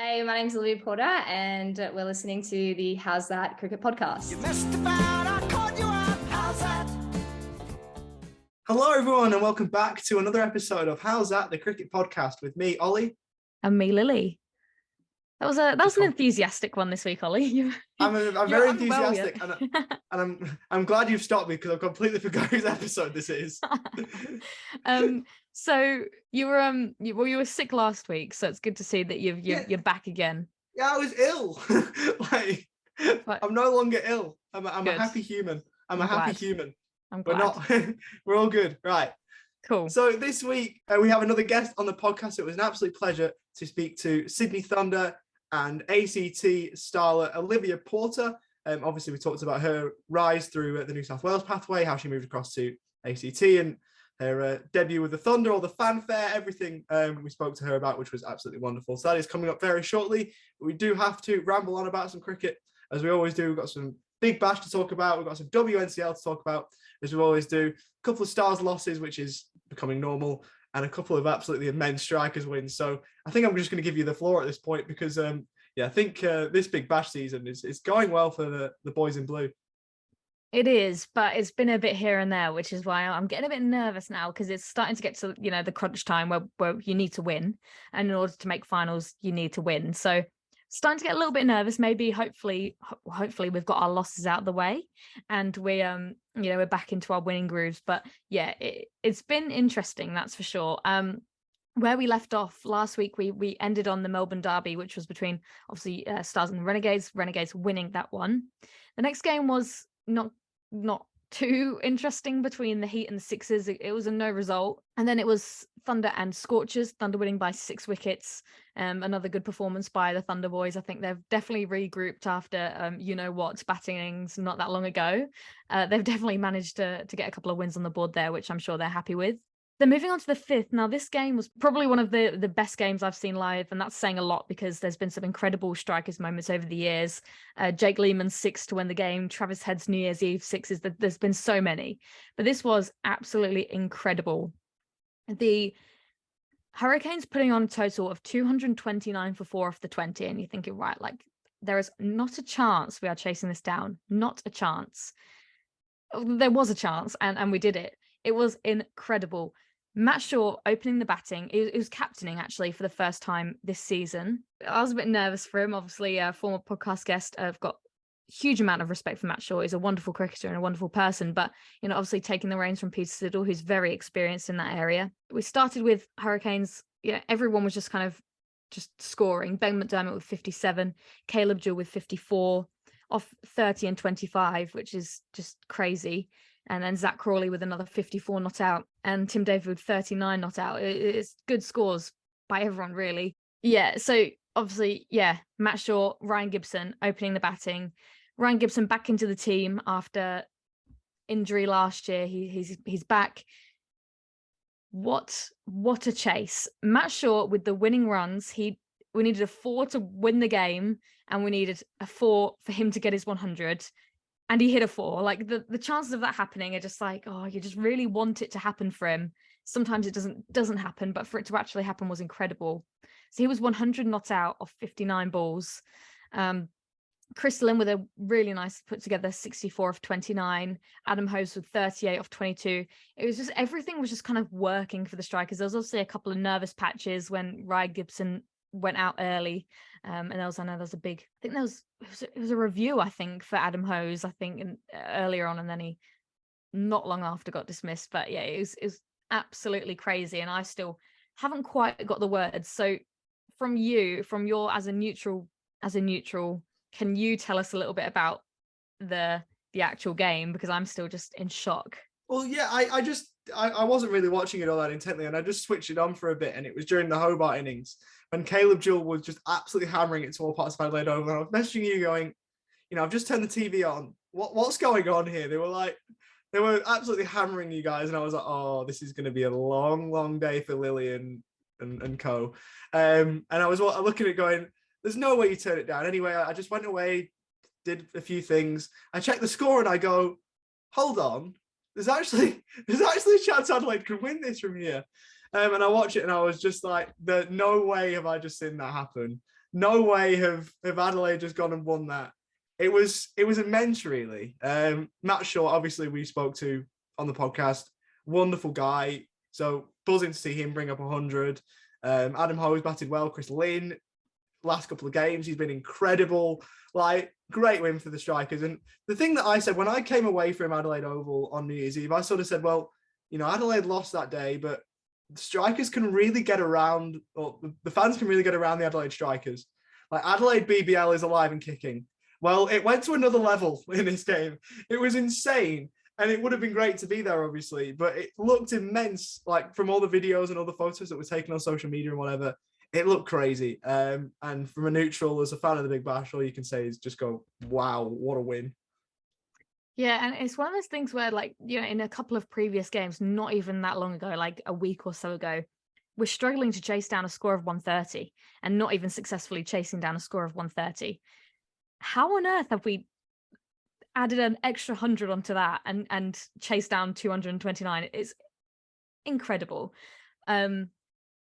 Hey, my name's Olivia Porter, and we're listening to the How's That Cricket podcast. You messed about, I caught you out. How's that? Hello, everyone, and welcome back to another episode of How's That, the Cricket podcast with me, Ollie. And me, Lily. That was an enthusiastic one this week, Ollie. I'm very enthusiastic, and I'm glad you've stopped me because I've completely forgot whose episode this is. So you were sick last week, so it's good to see that you're back again. Yeah, I was ill. I'm no longer ill. I'm a happy human. I'm a happy human. I'm glad. We're all good, right? Cool. So this week we have another guest on the podcast. It was an absolute pleasure to speak to Sydney Thunder and ACT starlet Olivia Porter. Obviously, we talked about her rise through the New South Wales pathway, how she moved across to ACT, and her debut with the Thunder, all the fanfare, everything we spoke to her about, which was absolutely wonderful. So that is coming up very shortly. But we do have to ramble on about some cricket, as we always do. We've got some Big Bash to talk about. We've got some WNCL to talk about, as we always do. A couple of Stars losses, which is becoming normal, and a couple of absolutely immense strikers wins. So I think I'm just going to give you the floor at this point because, I think this Big Bash season is going well for the boys in blue. It is, but it's been a bit here and there, which is why I'm getting a bit nervous now because it's starting to get to, the crunch time where you need to win. And in order to make finals, you need to win. So starting to get a little bit nervous. Maybe hopefully we've got our losses out of the way and we're back into our winning grooves. But yeah, it's been interesting, that's for sure. Where we left off last week, we ended on the Melbourne Derby, which was between obviously Stars and Renegades winning that one. The next game was not too interesting between the Heat and the Sixers. It was a no result. And then it was Thunder and Scorchers, Thunder winning by 6 wickets. Another good performance by the Thunder boys. I think they've definitely regrouped after batting innings not that long ago. They've definitely managed to get a couple of wins on the board there, which I'm sure they're happy with. Then moving on to the 5th. Now, this game was probably one of the best games I've seen live, and that's saying a lot because there's been some incredible strikers moments over the years. Jake Lehman's 6 to win the game, Travis Head's New Year's Eve 6s. There's been so many, but this was absolutely incredible. The Hurricanes putting on a total of 229 for 4 off the 20, and you're thinking, right, like there is not a chance we are chasing this down. Not a chance. There was a chance, and we did it. It was incredible. Matt Shaw opening the batting. It was captaining actually for the first time this season. I was a bit nervous for him. Obviously, a former podcast guest. I've got a huge amount of respect for Matt Shaw. He's a wonderful cricketer and a wonderful person. But obviously taking the reins from Peter Siddle, who's very experienced in that area. We started with Hurricanes. Everyone was just kind of just scoring. Ben McDermott with 57, Caleb Jewell with 54, off 30 and 25, which is just crazy. And then Zach Crawley with another 54 not out, and Tim David with 39 not out. It's good scores by everyone, really. Yeah, so obviously, Matt Shaw, Ryan Gibson opening the batting. Ryan Gibson back into the team after injury last year. He's back. What a chase. Matt Shaw with the winning runs. We needed a 4 to win the game, and we needed a 4 for him to get his 100. And he hit a 4. Like the chances of that happening are just like, you just really want it to happen for him. Sometimes it doesn't happen, but for it to actually happen was incredible. So he was 100 not out off 59 balls. Chris Lynn with a really nice put together 64 off 29. Adam Hose with 38 off 22. It was just, everything was just kind of working for the strikers. There was obviously a couple of nervous patches when Ryan Gibson went out early. And there was it was a review, I think, for Adam Hose, earlier on, and then he not long after got dismissed. But yeah, it was absolutely crazy, and I still haven't quite got the words. So from your as a neutral, can you tell us a little bit about the actual game, because I'm still just in shock. Well, yeah, I wasn't really watching it all that intently, and I just switched it on for a bit, and it was during the Hobart innings when Caleb Jewell was just absolutely hammering it to all parts of Adelaide Oval. And I was messaging you going, I've just turned the TV on. What's going on here? They were absolutely hammering you guys, and I was like, oh, this is going to be a long, long day for Lily and co. And I was looking at it going, there's no way you turn it down. Anyway, I just went away, did a few things. I checked the score and I go, hold on. There's actually a chance Adelaide could win this from here. And I watched it and I was just like, no way have I just seen that happen. no way have Adelaide just gone and won that. It was immense, really. Matt Shaw, obviously, we spoke to on the podcast. Wonderful guy. So buzzing to see him bring up 100. Adam Howe's batted well. Chris Lynn, last couple of games, he's been incredible. Like, great win for the Strikers. And the thing that I said when I came away from Adelaide Oval on New Year's Eve, I sort of said, well, you know, Adelaide lost that day, but the Strikers can really get around, or the fans can really get around the Adelaide Strikers. Like, Adelaide BBL is alive and kicking. Well, it went to another level in this game. It was insane. And it would have been great to be there, obviously, but it looked immense. Like, from all the videos and all the photos that were taken on social media and whatever, it looked crazy. And from a neutral, as a fan of the Big Bash, all you can say is just go, wow, what a win. Yeah, and it's one of those things where, like, you know, in a couple of previous games, not even that long ago, like a week or so ago, we're struggling to chase down a score of 130 and not even successfully chasing down a score of 130. How on earth have we added an extra 100 onto that and chased down 229? It's incredible.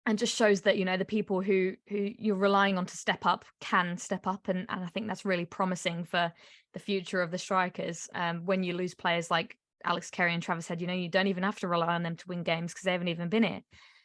And just shows that, you know, the people who you're relying on to step up can step up, and I think that's really promising for the future of the Strikers. When you lose players like Alex Carey and Travis Head, you know, you don't even have to rely on them to win games because they haven't even been here.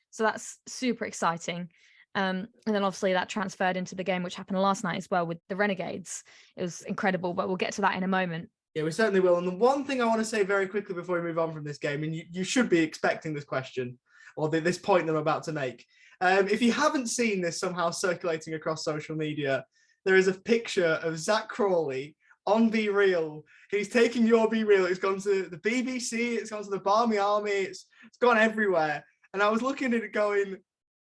So that's super exciting. And then obviously that transferred into the game which happened last night as well with the Renegades. It was incredible, but we'll get to that in a moment. Yeah, we certainly will. And the one thing I want to say very quickly before we move on from this game, and you should be expecting this question, or this point that I'm about to make. If you haven't seen this somehow circulating across social media, there is a picture of Zach Crawley on Be Real. He's taking your Be Real. It's gone to the BBC, it's gone to the Barmy Army, it's gone everywhere. And I was looking at it going,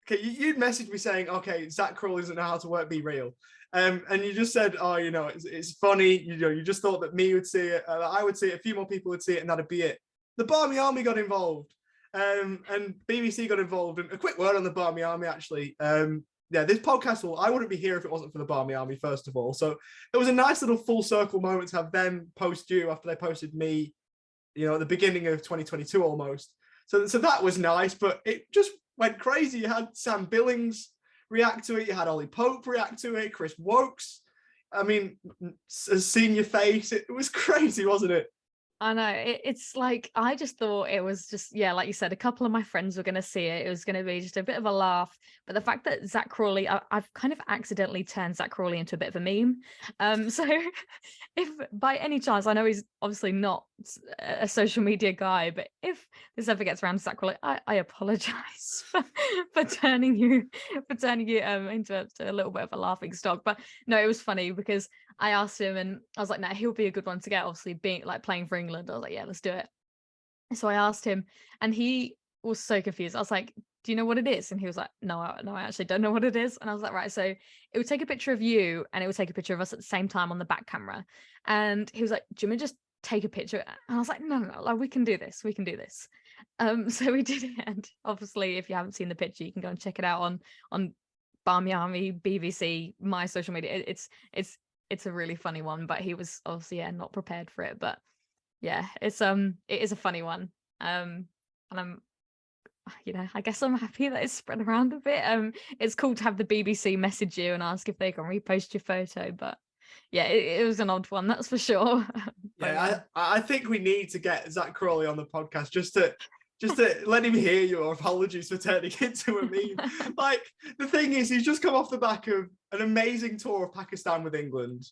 okay, you'd messaged me saying, okay, Zach Crawley doesn't know how to work Be Real. And you just said, oh, you know, it's funny. You know, you just thought that me would see it, I would see it, a few more people would see it, and that'd be it. The Barmy Army got involved. And BBC got involved. And a quick word on the Barmy Army, actually. Yeah, this podcast I wouldn't be here if it wasn't for the Barmy Army, first of all. So it was a nice little full circle moment to have them post you after they posted me, you know, at the beginning of 2022 almost. So that was nice, but it just went crazy. You had Sam Billings react to it. You had Ollie Pope react to it. Chris Wokes. I mean, seeing your face, it was crazy, wasn't it? I know, it's like, I just thought it was just, yeah, like you said, a couple of my friends were going to see it. It was going to be just a bit of a laugh. But the fact that Zach Crawley, I've kind of accidentally turned Zach Crawley into a bit of a meme. So if by any chance, I know he's obviously not a social media guy, but if this ever gets around to Zach Crawley, I apologize for turning you into a little bit of a laughing stock. But no, it was funny because I asked him and I was like, nah, he'll be a good one to get, obviously being like playing for England. I was like, yeah, let's do it. So I asked him and he was so confused. I was like, do you know what it is? And he was like, no, I actually don't know what it is. And I was like, right. So it would take a picture of you and it would take a picture of us at the same time on the back camera. And he was like, do you want me to just take a picture? And I was like, no, like, we can do this. So we did it. And obviously, if you haven't seen the picture, you can go and check it out on Barmy Army, BBC, my social media. It's a really funny one, but he was obviously not prepared for it. But yeah, it is a funny one. And I'm, you know, I guess I'm happy that it's spread around a bit. It's cool to have the BBC message you and ask if they can repost your photo. But yeah, it was an odd one, that's for sure. Yeah, I think we need to get Zach Crawley on the podcast just to let him hear your apologies for turning into a meme. Like, the thing is, he's just come off the back of an amazing tour of Pakistan with England.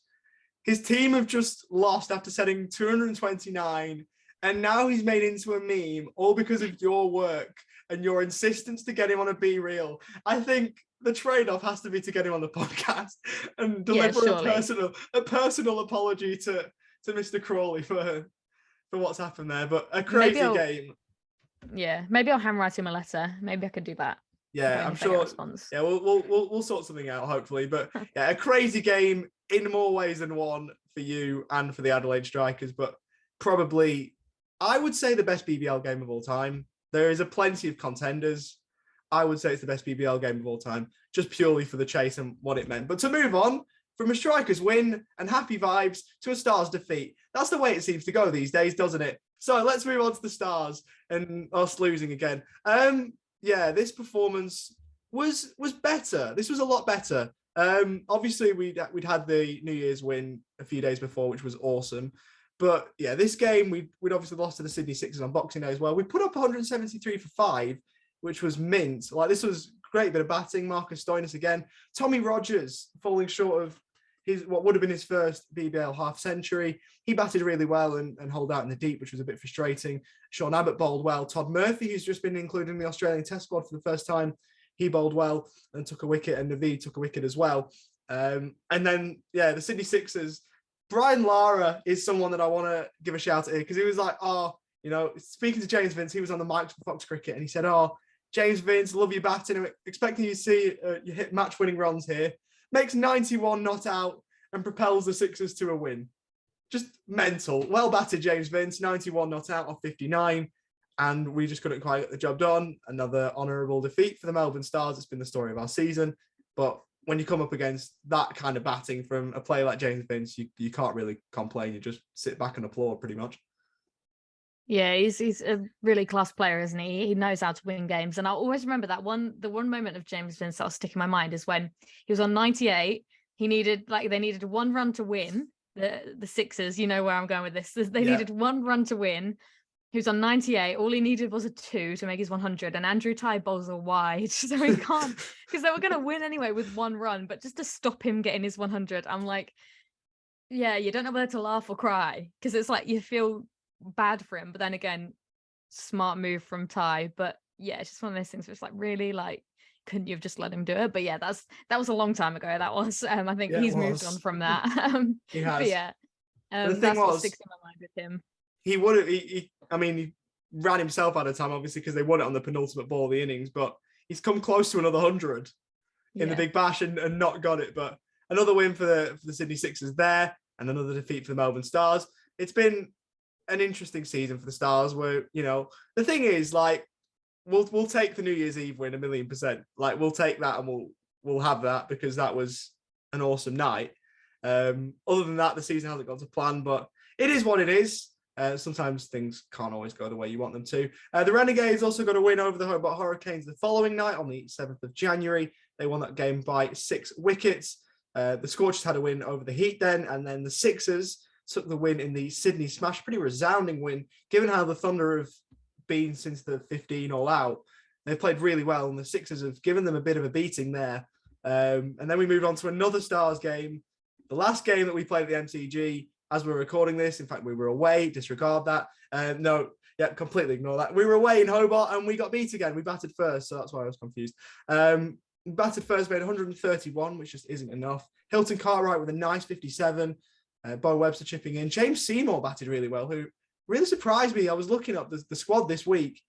His team have just lost after setting 229, and now he's made into a meme, all because of your work and your insistence to get him on a Be Real. I think the trade-off has to be to get him on the podcast and deliver a personal apology to Mr. Crawley for what's happened there. But a crazy game. Yeah, maybe I'll handwrite him a letter. Maybe I could do that. Yeah, I'm sure. Yeah, we'll sort something out, hopefully. But yeah, a crazy game in more ways than one for you and for the Adelaide Strikers. But probably, I would say, the best BBL game of all time. There is a plenty of contenders. I would say it's the best BBL game of all time, just purely for the chase and what it meant. But to move on from a Strikers win and happy vibes to a Stars defeat, that's the way it seems to go these days, doesn't it? So let's move on to the Stars and us losing again. Yeah, this performance was better. This was a lot better Obviously we'd had the New Year's win a few days before, which was awesome. But yeah, this game we'd obviously lost to the Sydney Sixers on Boxing Day as well. We put up 173 for 5, which was mint. Like, this was great bit of batting. Marcus Stoinis again. Tommy Rogers falling short of his what would have been his first BBL half century. He batted really well and holed out in the deep, which was a bit frustrating. Sean Abbott bowled well. Todd Murphy, who's just been included in the Australian Test squad for the first time, he bowled well and took a wicket, and Naveed took a wicket as well. And then, yeah, the Sydney Sixers, Brian Lara is someone that I want to give a shout out here, because he was like, speaking to James Vince, he was on the mic for Fox Cricket, and he said, James Vince, love your batting. I'm expecting you to see you hit match-winning runs here. Makes 91 not out and propels the Sixers to a win. Just mental. Well batted, James Vince. 91 not out off 59. And we just couldn't quite get the job done. Another honourable defeat for the Melbourne Stars. It's been the story of our season. But when you come up against that kind of batting from a player like James Vince, you can't really complain. You just sit back and applaud pretty much. Yeah, he's a really class player, isn't he? He knows how to win games. And I'll always remember the one moment of James Vince that'll stick in my mind is when he was on 98. They needed one run to win. The Sixers, you know where I'm going with this. They needed one run to win. He was on 98. All he needed was a 2 to make his 100. And Andrew Tye bowls a wide. So he can't, because they were going to win anyway with one run. But just to stop him getting his 100, I'm like, yeah, you don't know whether to laugh or cry. Because it's like you feel bad for him. But then again, smart move from Tye. But yeah, it's just one of those things where it's like, really, like, couldn't you have just let him do it? But yeah, that was a long time ago. That was, I think he's moved on from that. He has. But yeah, the thing that's was, what sticks in my mind with him. He would have. He ran himself out of time, obviously, because they won it on the penultimate ball of the innings. But he's come close to another 100 in the Big Bash and not got it. But another win for the Sydney Sixers there, and another defeat for the Melbourne Stars. It's been an interesting season for the Stars. Where the thing is, like, we'll take the New Year's Eve win 1,000,000%. Like, we'll take that and we'll have that, because that was an awesome night. Other than that, the season hasn't gone to plan, but it is what it is. Sometimes things can't always go the way you want them to. The Renegades also got a win over the Hobart Hurricanes the following night on the 7th of January. They won that game by 6 wickets. The Scorchers had a win over the Heat then, and then the Sixers took the win in the Sydney Smash. Pretty resounding win, given how the Thunder have been since the 15 all out. They've played really well, and the Sixers have given them a bit of a beating there. And then we moved on to another Stars game, the last game that we played at the MCG as we were recording this. In fact, we were away. Disregard that. Completely ignore that. We were away in Hobart and we got beat again. We batted first, so that's why I was confused. Batted first, made 131, which just isn't enough. Hilton Cartwright with a nice 57. Bo Webster chipping in. James Seymour batted really well, who really surprised me. I was looking up the squad this week.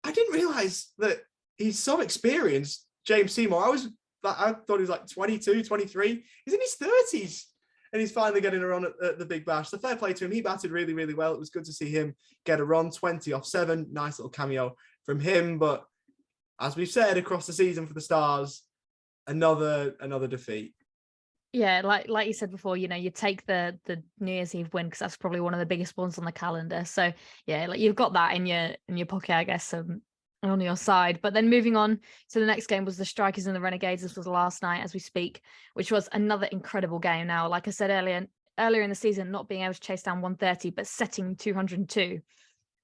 I didn't realise that he's so experienced, James Seymour. I thought he was like 22, 23. He's in his 30s. And he's finally getting a run at the Big Bash. So fair play to him. He batted really, really well. It was good to see him get a run, 20 off 7. Nice little cameo from him. But as we've said, across the season for the Stars, another defeat. Yeah, like you said before, you take the New Year's Eve win because that's probably one of the biggest ones on the calendar. So yeah, like you've got that in your pocket, I guess, on your side. But then moving on to the next game was the Strikers and the Renegades. This was last night as we speak, which was another incredible game. Now, like I said earlier in the season, not being able to chase down 130, but setting 202.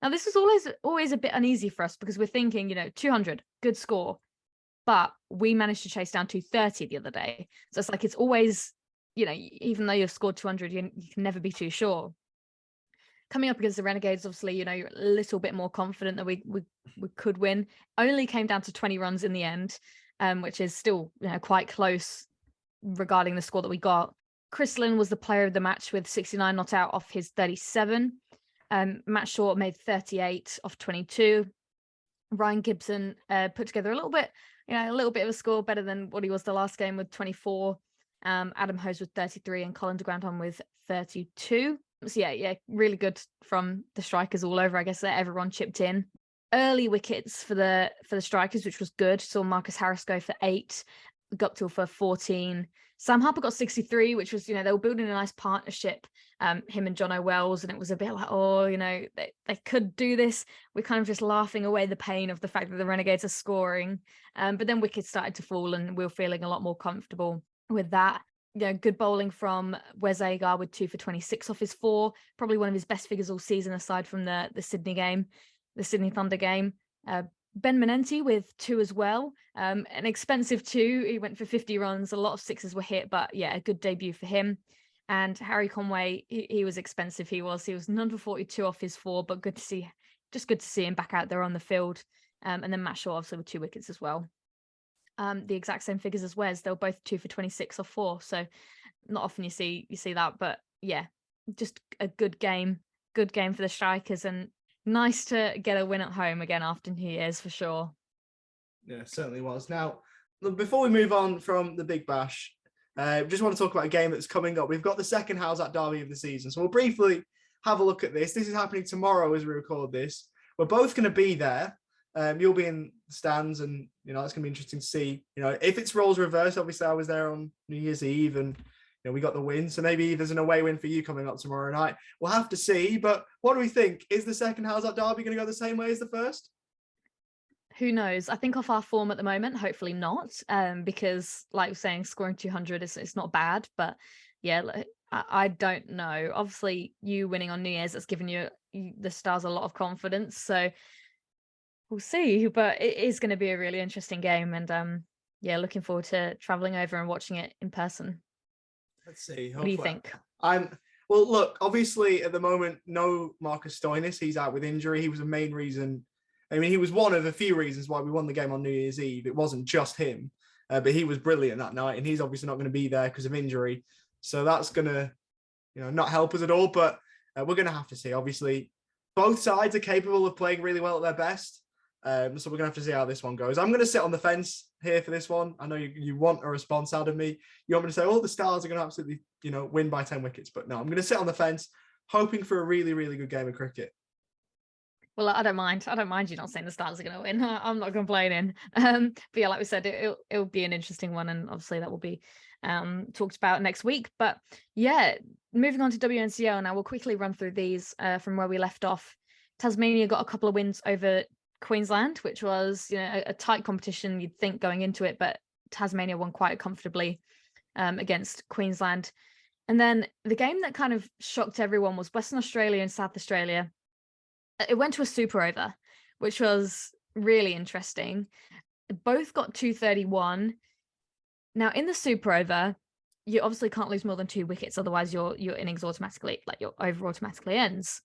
Now, this was always a bit uneasy for us because we're thinking, 200, good score. But we managed to chase down 230 the other day. So it's like, it's always, even though you've scored 200, you can never be too sure. Coming up against the Renegades, obviously, you're a little bit more confident that we could win. Only came down to 20 runs in the end, which is still quite close regarding the score that we got. Chris Lynn was the player of the match with 69 not out off his 37. Matt Short made 38 off 22. Ryan Gibson put together a little bit of a score better than what he was the last game with 24. Adam Hose with 33 and Colin de Granton with 32. So yeah, really good from the Strikers all over. I guess that everyone chipped in. Early wickets for the Strikers, which was good. Saw Marcus Harris go for 8, Guptill for 14. Sam Harper got 63, which was, they were building a nice partnership, him and John O'Wells, and it was a bit like, they could do this. We're kind of just laughing away the pain of the fact that the Renegades are scoring. But then wickets started to fall and we were feeling a lot more comfortable. with that. Good bowling from Wes Agar with 2 for 26 off his 4. Probably one of his best figures all season, aside from the Sydney Thunder game. Ben Menenti with 2 as well. An expensive 2. He went for 50 runs. A lot of sixes were hit, but yeah, a good debut for him. And Harry Conway, he was expensive. He was none for 42 off his 4, but good to see him back out there on the field. And then Matt Shaw obviously with 2 wickets as well. The exact same figures as Wes. They were both 2 for 26 off 4. So not often you see that, but yeah, just a good game for the strikers, and nice to get a win at home again after New Year's for sure. Yeah, it certainly was. Now, before we move on from the Big Bash, just want to talk about a game that's coming up. We've got the second How's That Derby of the season. So we'll briefly have a look at this. This is happening tomorrow as we record this. We're both going to be there. You'll be in the stands, and it's going to be interesting to see. If it's roles reversed, obviously I was there on New Year's Eve, and we got the win. So maybe there's an away win for you coming up tomorrow night. We'll have to see. But what do we think? Is the second How's That Derby going to go the same way as the first? Who knows? I think off our form at the moment, hopefully not. Because like you're saying, scoring 200 it's not bad, but yeah, I don't know. Obviously, you winning on New Year's, that's given you the Stars a lot of confidence. So we'll see, but it is going to be a really interesting game, and looking forward to traveling over and watching it in person. Let's see. What do you think? Well, look, obviously at the moment, no Marcus Stoinis. He's out with injury. He was a main reason. I mean, he was one of a few reasons why we won the game on New Year's Eve. It wasn't just him, but he was brilliant that night, and he's obviously not going to be there because of injury. So that's going to, not help us at all. But we're going to have to see. Obviously, both sides are capable of playing really well at their best. So we're going to have to see how this one goes. I'm going to sit on the fence here for this one. I know you want a response out of me. You want me to say, the Stars are going to absolutely, win by 10 wickets. But no, I'm going to sit on the fence, hoping for a really, really good game of cricket. Well, I don't mind you not saying the Stars are going to win. I'm not complaining. But yeah, like we said, it'll be an interesting one, and obviously that will be talked about next week. But yeah, moving on to WNCL now, we'll quickly run through these from where we left off. Tasmania got a couple of wins over Queensland, which was a tight competition, you'd think, going into it, but Tasmania won quite comfortably against Queensland. And then the game that kind of shocked everyone was Western Australia and South Australia. It went to a super over, which was really interesting. Both got 231. Now in the super over, you obviously can't lose more than 2 wickets, otherwise your innings automatically, your over automatically ends.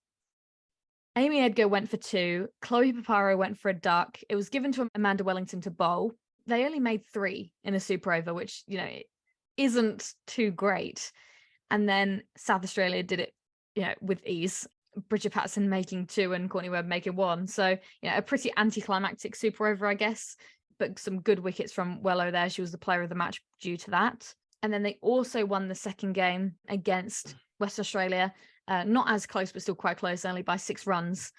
Amy Edgar went for 2. Chloe Paparo went for a duck. It was given to Amanda Wellington to bowl. They only made 3 in a super over, which, isn't too great. And then South Australia did it, with ease. Bridget Patterson making 2 and Courtney Webb making 1. So, a pretty anticlimactic super over, I guess, but some good wickets from Wello there. She was the player of the match due to that. And then they also won the second game against West Australia. Not as close, but still quite close, only by 6 runs.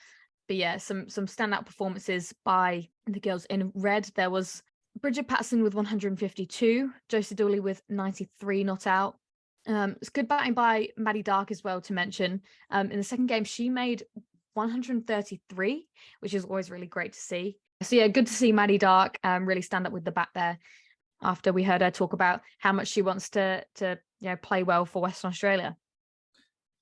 But yeah, some standout performances by the girls in red. There was Bridget Patterson with 152, Josie Dooley with 93 not out. It's good batting by Maddie Dark as well to mention. In the second game, she made 133, which is always really great to see. So yeah, good to see Maddie Dark really stand up with the bat there after we heard her talk about how much she wants to play well for Western Australia.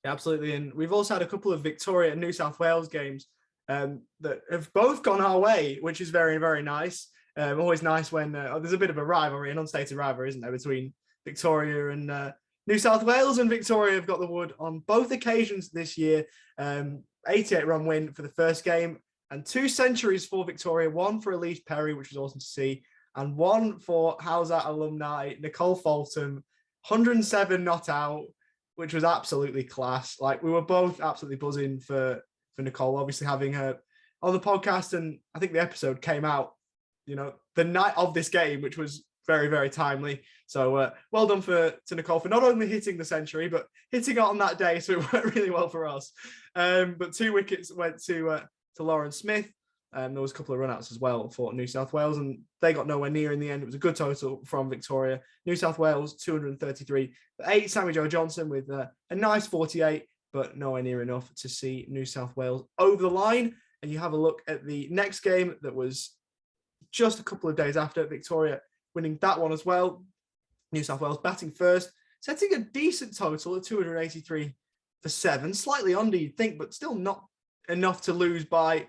Yeah, absolutely. And we've also had a couple of Victoria and New South Wales games that have both gone our way, which is very, very nice. Always nice when there's a bit of a rivalry, an unstated rivalry, isn't there, between Victoria and New South Wales. And Victoria have got the wood on both occasions this year. 88-run win for the first game, and 2 centuries for Victoria, 1 for Elise Perry, which was awesome to see, and 1 for How's That alumni Nicole Fulton, 107 not out, which was absolutely class. We were both absolutely buzzing for Nicole, obviously having her on the podcast, and I think the episode came out, the night of this game, which was very, very timely. So well done to Nicole for not only hitting the century, but hitting it on that day. So it worked really well for us. But 2 wickets went to Lauren Smith. There was a couple of runouts as well for New South Wales, and they got nowhere near in the end. It was a good total from Victoria. New South Wales, 233. 8, Sammy Jo Johnson with a nice 48, but nowhere near enough to see New South Wales over the line. And you have a look at the next game that was just a couple of days after, Victoria winning that one as well. New South Wales batting first, setting a decent total of 283 for 7, slightly under you'd think, but still not enough to lose by,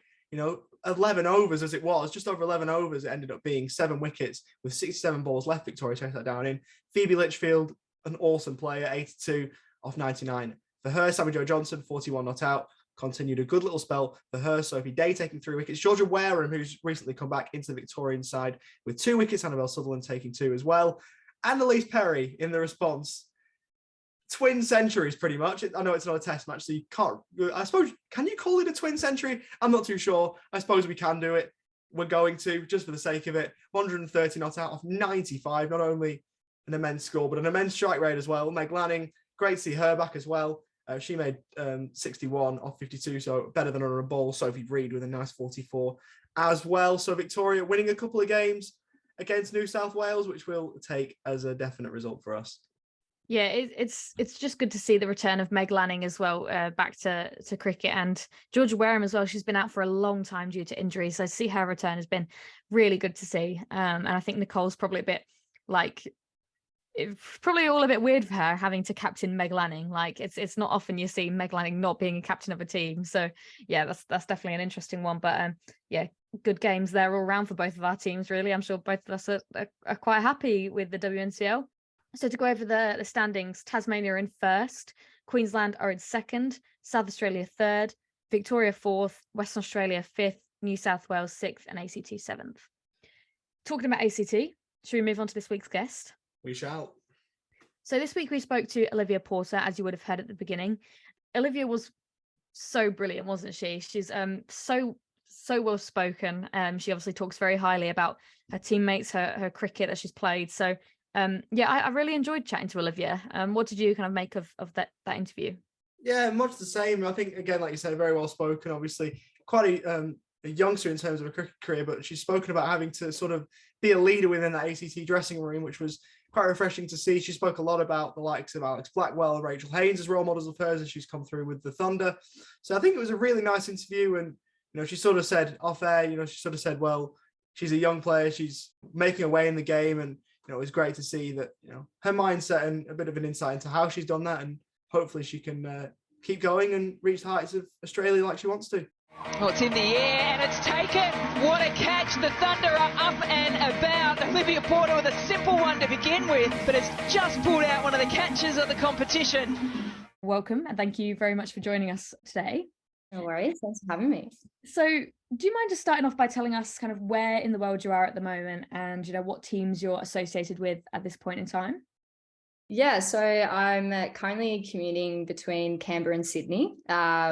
11 overs as it was, just over 11 overs. It ended up being 7 wickets with 67 balls left. Victoria chased that down in. Phoebe Litchfield, an awesome player, 82 off 99 for her. Sammy Jo Johnson, 41 not out, continued a good little spell for her. Sophie Day taking 3 wickets. Georgia Wareham, who's recently come back into the Victorian side with 2 wickets. Annabelle Sutherland taking 2 as well. And Elise Perry in the response. Twin centuries, pretty much. I know it's not a test match, so you can't, I suppose, can you call it a twin century? I'm not too sure. I suppose we can do it. We're going to, just for the sake of it. 130 not out off 95, not only an immense score, but an immense strike rate as well. Meg Lanning, great to see her back as well. She made 61 off 52, so better than on a ball. Sophie Breed with a nice 44 as well. So Victoria winning a couple of games against New South Wales, which we'll take as a definite result for us. Yeah, it's just good to see the return of Meg Lanning as well, back to cricket, and Georgia Wareham as well. She's been out for a long time due to injury, so I see her return has been really good to see. And I think Nicole's probably a bit it's probably all a bit weird for her having to captain Meg Lanning. Like it's not often you see Meg Lanning not being a captain of a team. So yeah, that's definitely an interesting one. But yeah, good games there all around for both of our teams. Really, I'm sure both of us are quite happy with the WNCL. So to go over the standings, Tasmania are in first, Queensland are in second, South Australia third, Victoria fourth, Western Australia fifth, New South Wales sixth, and ACT seventh. Talking about ACT, should we move on to this week's guest? We shall. So this week we spoke to Olivia Porter, as you would have heard at the beginning. Olivia was so brilliant, wasn't she? She's so well spoken. She obviously talks very highly about her teammates, her cricket that she's played. So I really enjoyed chatting to Olivia. What did you kind of make of that interview? Yeah, much the same. I think, again, like you said, very well spoken. Obviously, quite a youngster in terms of a cricket career, but she's spoken about having to sort of be a leader within that ACT dressing room, which was quite refreshing to see. She spoke a lot about the likes of Alex Blackwell and Rachel Haynes as role models of hers, and she's come through with the Thunder. So I think it was a really nice interview. And, she sort of said off air, she sort of said, well, she's a young player. She's making her way in the game. And, it was great to see that, her mindset and a bit of an insight into how she's done that. And hopefully she can keep going and reach the heights of Australia like she wants to. Well, it's in the air and it's taken. What a catch. The Thunder are up and about. Olivia Porter with a simple one to begin with, but it's just pulled out one of the catches of the competition. Welcome, and thank you very much for joining us today. No worries. Thanks for having me. So do you mind just starting off by telling us kind of where in the world you are at the moment and, what teams you're associated with at this point in time? Yeah, so I'm currently commuting between Canberra and Sydney,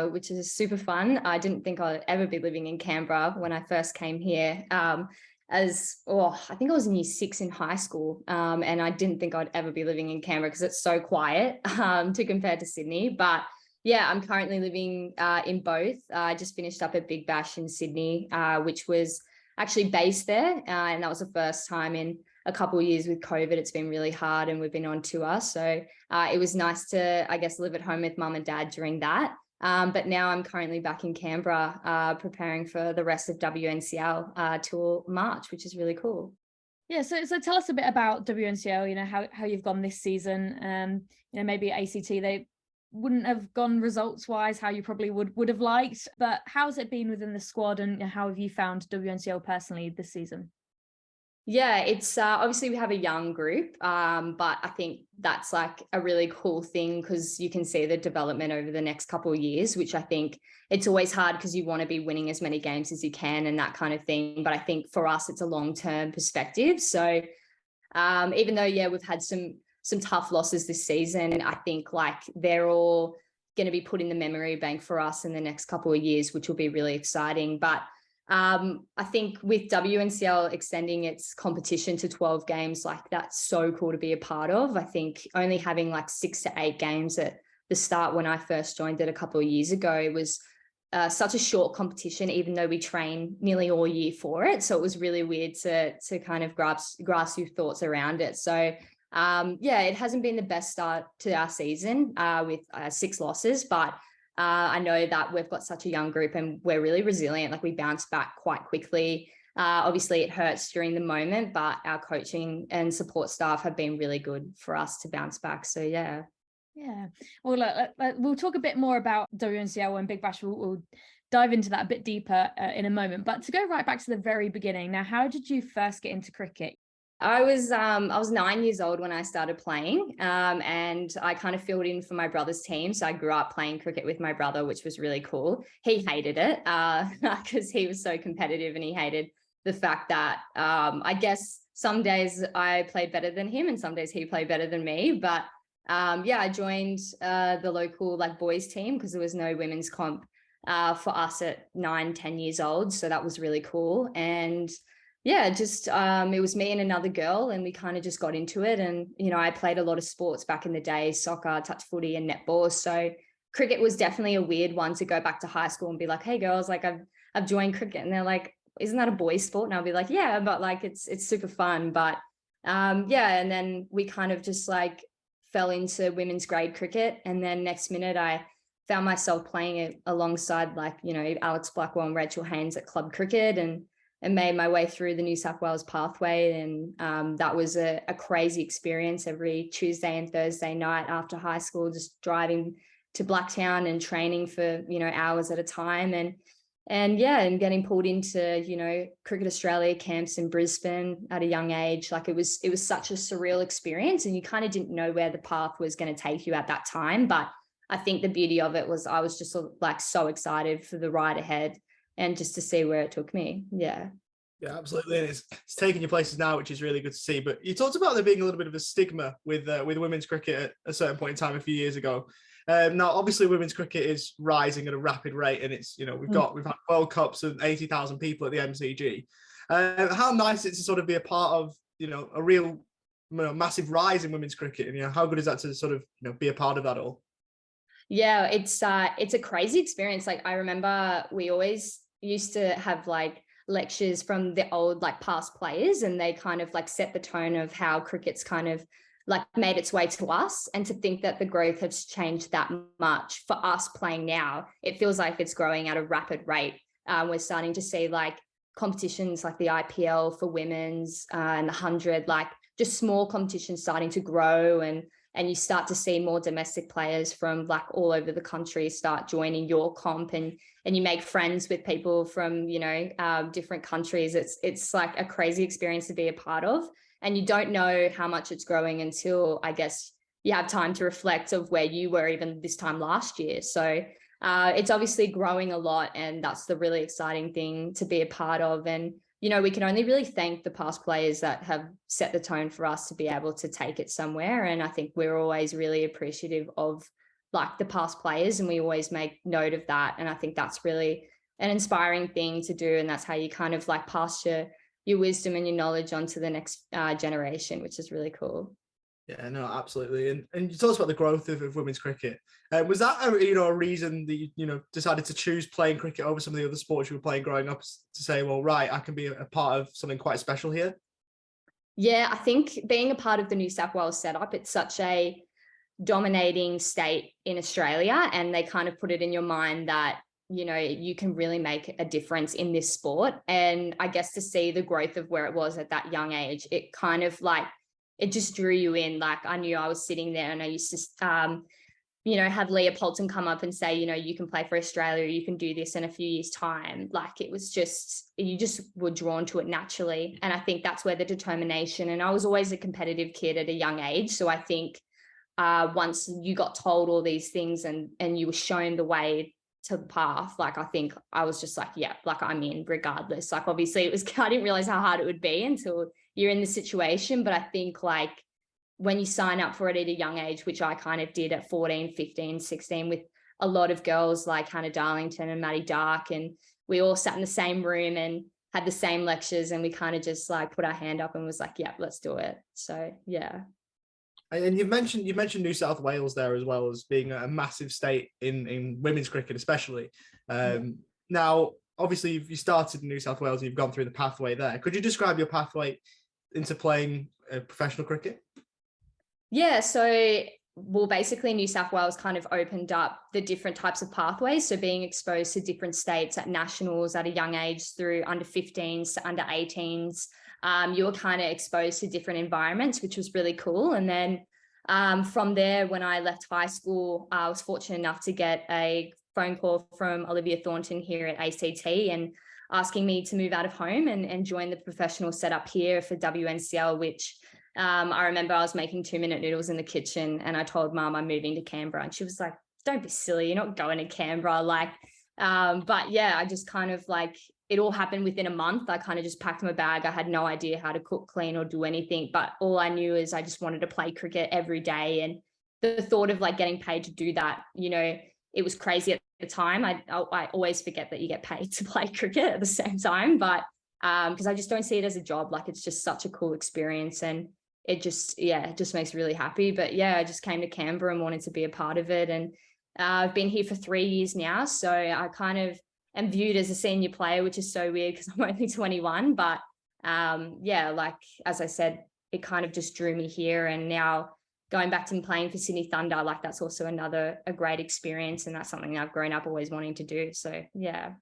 which is super fun. I didn't think I'd ever be living in Canberra when I first came here. I think I was in year 6 in high school, and I didn't think I'd ever be living in Canberra because it's so quiet to compare to Sydney. But yeah, I'm currently living in both. I just finished up at Big Bash in Sydney, which was actually based there, and that was the first time in a couple of years with COVID. It's been really hard and we've been on tour. So it was nice to, I guess, live at home with mum and dad during that. But now I'm currently back in Canberra preparing for the rest of WNCL till March, which is really cool. Yeah, so tell us a bit about WNCL, how you've gone this season. Maybe ACT, they wouldn't have gone results-wise how you probably would have liked, but how's it been within the squad and how have you found WNCL personally this season? Yeah, it's obviously we have a young group, but I think that's like a really cool thing because you can see the development over the next couple of years, which I think it's always hard because you want to be winning as many games as you can and that kind of thing. But I think for us, it's a long-term perspective. So even though, we've had some tough losses this season, I think like they're all going to be put in the memory bank for us in the next couple of years, which will be really exciting. But I think with WNCL extending its competition to 12 games, like that's so cool to be a part of. I think only having like 6 to 8 games at the start when I first joined it a couple of years ago, it was such a short competition, even though we train nearly all year for it. So it was really weird to kind of grasp your thoughts around it. So it hasn't been the best start to our season with 6 losses, but I know that we've got such a young group and we're really resilient. Like we bounce back quite quickly. Obviously it hurts during the moment, but our coaching and support staff have been really good for us to bounce back. So yeah. Yeah. Well, look, we'll talk a bit more about WNCL and Big Bash. We'll dive into that a bit deeper in a moment. But to go right back to the very beginning, now, how did you first get into cricket? I was 9 years old when I started playing, and I kind of filled in for my brother's team. So I grew up playing cricket with my brother, which was really cool. He hated it because he was so competitive, and he hated the fact that I guess some days I played better than him and some days he played better than me. But yeah, I joined the local like boys team because there was no women's comp for us at 9-10 years old. So that was really cool. And yeah, just it was me and another girl, and we kind of just got into it. And, you know, I played a lot of sports back in the day, soccer, touch footy and netball. So cricket was definitely a weird one to go back to high school and be like, hey girls, like I've joined cricket. And they're like, isn't that a boys sport? And I'll be like, yeah, but like it's super fun. But yeah, and then we kind of just like fell into women's grade cricket. And then next minute I found myself playing it alongside like, you know, Alex Blackwell and Rachel Haynes at club cricket, and made my way through the New South Wales pathway. And that was a crazy experience every Tuesday and Thursday night after high school, just driving to Blacktown and training for, you know, hours at a time. And yeah, and getting pulled into, you know, Cricket Australia camps in Brisbane at a young age. Like it was such a surreal experience, and you kind of didn't know where the path was going to take you at that time. But I think the beauty of it was I was just like so excited for the ride ahead and just to see where it took me. Yeah. Yeah, absolutely. And it's taking you places now, which is really good to see. But you talked about there being a little bit of a stigma with women's cricket at a certain point in time a few years ago. Now, obviously, women's cricket is rising at a rapid rate, and it's, you know, we've had World Cups and 80,000 people at the MCG. How nice it's to sort of be a part of, you know, a real, you know, massive rise in women's cricket, and, you know, how good is that to sort of, you know, be a part of that all? Yeah, it's a crazy experience. Like I remember we always used to have like lectures from the old like past players, and they kind of like set the tone of how cricket's kind of like made its way to us. And to think that the growth has changed that much for us playing now, it feels like it's growing at a rapid rate. We're starting to see like competitions like the IPL for women's and the 100, like just small competitions starting to grow, and you start to see more domestic players from like all over the country start joining your comp, and you make friends with people from, you know, different countries. It's like a crazy experience to be a part of, and you don't know how much it's growing until I guess you have time to reflect of where you were even this time last year. So it's obviously growing a lot, and that's the really exciting thing to be a part of. And you know, we can only really thank the past players that have set the tone for us to be able to take it somewhere. And I think we're always really appreciative of like the past players, and we always make note of that. And I think that's really an inspiring thing to do. And that's how you kind of like pass your wisdom and your knowledge onto the next generation, which is really cool. Yeah, no, absolutely. And you told us about the growth of women's cricket. Was that a reason that you decided to choose playing cricket over some of the other sports you were playing growing up, to say, well, right, I can be a part of something quite special here? Yeah, I think being a part of the New South Wales setup, it's such a dominating state in Australia, and they kind of put it in your mind that, you know, you can really make a difference in this sport. And I guess to see the growth of where it was at that young age, it kind of like, it just drew you in. Like I knew I was sitting there, and I used to, you know, have Leah Poulton come up and say, you know, you can play for Australia, you can do this in a few years' time. Like it was just, you just were drawn to it naturally. And I think that's where the determination, and I was always a competitive kid at a young age. So I think once you got told all these things and you were shown the way to the path, like I think I was just like, yeah, like I'm in regardless. Like obviously it was, I didn't realize how hard it would be until you're in the situation. But I think like when you sign up for it at a young age, which I kind of did at 14, 15, 16 with a lot of girls like Hannah Darlington and Maddie Dark, and we all sat in the same room and had the same lectures, and we kind of just like put our hand up and was like, yeah, let's do it. So yeah. And you've mentioned New South Wales there as well as being a massive state in women's cricket, especially. Now, obviously, you started in New South Wales and you've gone through the pathway there. Could you describe your pathway into playing professional cricket? Yeah, so well, basically New South Wales kind of opened up the different types of pathways. So being exposed to different states at nationals at a young age through under 15s to under 18s, you were kind of exposed to different environments, which was really cool. And then from there, when I left high school, I was fortunate enough to get a phone call from Olivia Thornton here at ACT and asking me to move out of home and join the professional setup here for WNCL, which I remember I was making 2-minute noodles in the kitchen and I told Mum I'm moving to Canberra, and she was like, don't be silly, you're not going to Canberra. But yeah, I just kind of like, it all happened within a month. I kind of just packed my bag. I had no idea how to cook, clean, or do anything, but all I knew is I just wanted to play cricket every day. And the thought of like getting paid to do that, it was crazy at the time. I always forget that you get paid to play cricket at the same time, but because I just don't see it as a job. Like, it's just such a cool experience, and it just makes me really happy. But yeah, I just came to Canberra and wanted to be a part of it. And I've been here for 3 years now. So I kind of am viewed as a senior player, which is so weird because I'm only 21. But like, as I said, it kind of just drew me here. And now going back to playing for Sydney Thunder, like, that's also a great experience. And that's something I've grown up always wanting to do. So yeah.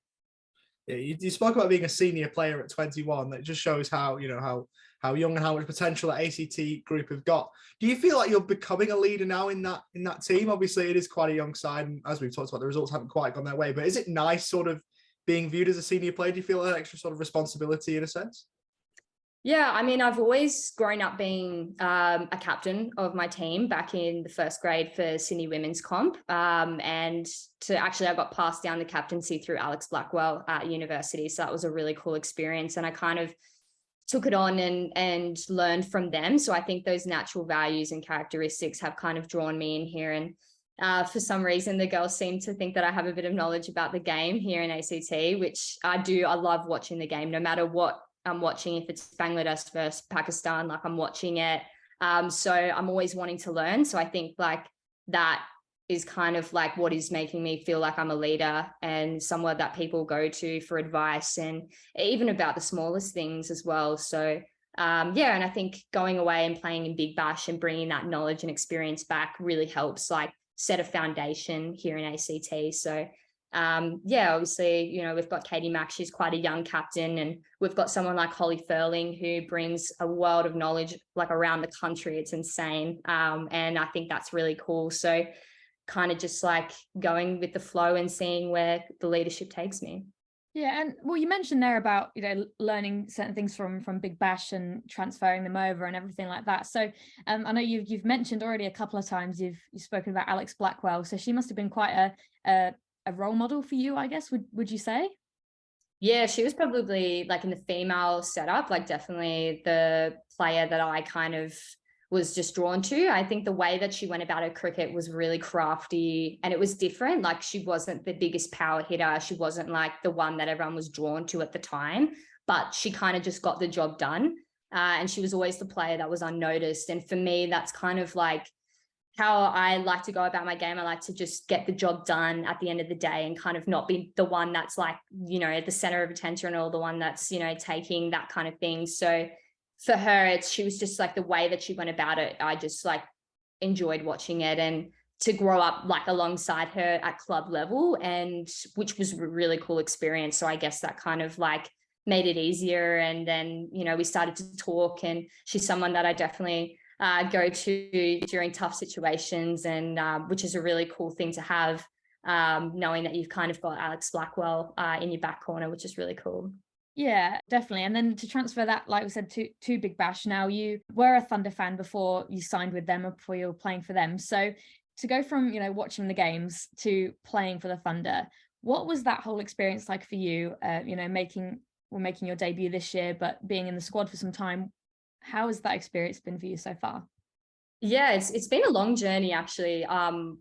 Yeah, you spoke about being a senior player at 21. That just shows how young and how much potential that ACT group have got. Do you feel like you're becoming a leader now in that team? Obviously, it is quite a young side, and as we've talked about, the results haven't quite gone their way. But is it nice, sort of being viewed as a senior player? Do you feel that extra sort of responsibility in a sense? Yeah, I mean, I've always grown up being a captain of my team back in the first grade for Sydney Women's Comp. And I got passed down the captaincy through Alex Blackwell at university. So that was a really cool experience. And I kind of took it on and learned from them. So I think those natural values and characteristics have kind of drawn me in here. And for some reason, the girls seem to think that I have a bit of knowledge about the game here in ACT, which I do. I love watching the game, no matter what I'm watching. If it's Bangladesh versus Pakistan, like, I'm watching it. So I'm always wanting to learn. So I think like that is kind of like what is making me feel like I'm a leader and somewhere that people go to for advice, and even about the smallest things as well. So and I think going away and playing in Big Bash and bringing that knowledge and experience back really helps, like, set a foundation here in ACT. So obviously, we've got Katie Mack, she's quite a young captain, and we've got someone like Holly Furling who brings a world of knowledge, like, around the country. It's insane. And I think that's really cool. So kind of just like going with the flow and seeing where the leadership takes me. Yeah, and well, you mentioned there about learning certain things from Big Bash and transferring them over and everything like that. So I know you've mentioned already a couple of times you've spoken about Alex Blackwell. So she must have been quite a role model for you, I guess. Would you say? Yeah, she was probably, like, in the female setup, like, definitely the player that I kind of was just drawn to. I think the way that she went about her cricket was really crafty and it was different. Like, she wasn't the biggest power hitter. She wasn't like the one that everyone was drawn to at the time, but she kind of just got the job done. And she was always the player that was unnoticed. And for me, that's kind of like how I like to go about my game. I like to just get the job done at the end of the day and kind of not be the one that's like, at the center of attention, or the one that's, taking that kind of thing. So for her, she was just like the way that she went about it. I just like enjoyed watching it, and to grow up like alongside her at club level, and which was a really cool experience. So I guess that kind of like made it easier. And then, we started to talk, and she's someone that I definitely go to during tough situations, and which is a really cool thing to have, knowing that you've kind of got Alex Blackwell in your back corner, which is really cool. Yeah, definitely. And then to transfer that, like we said, to Big Bash. Now, you were a Thunder fan before you signed with them, or before you were playing for them. So to go from, watching the games to playing for the Thunder, what was that whole experience like for you? Making your debut this year, but being in the squad for some time. How has that experience been for you so far? Yeah, it's been a long journey, actually.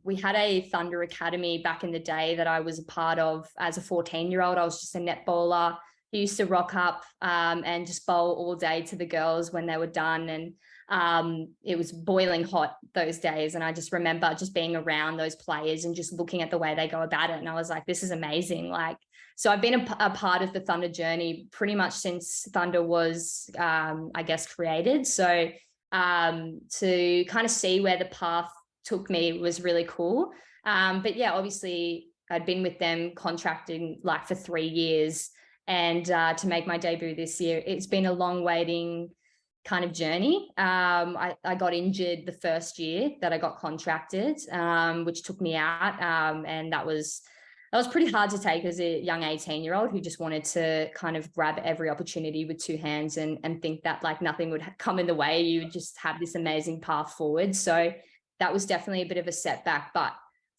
We had a Thunder Academy back in the day that I was a part of as a 14-year-old. I was just a netballer. He used to rock up and just bowl all day to the girls when they were done. And it was boiling hot those days. And I just remember just being around those players and just looking at the way they go about it. And I was like, this is amazing. Like, so I've been a part of the Thunder journey pretty much since Thunder was, I guess, created. So to kind of see where the path took me was really cool. But yeah, obviously I'd been with them contracting like for 3 years, and to make my debut this year, it's been a long waiting kind of journey. I got injured the first year that I got contracted, which took me out. And that was pretty hard to take as a young 18-year-old who just wanted to kind of grab every opportunity with 2 hands and think that like nothing would come in the way. You would just have this amazing path forward. So that was definitely a bit of a setback. But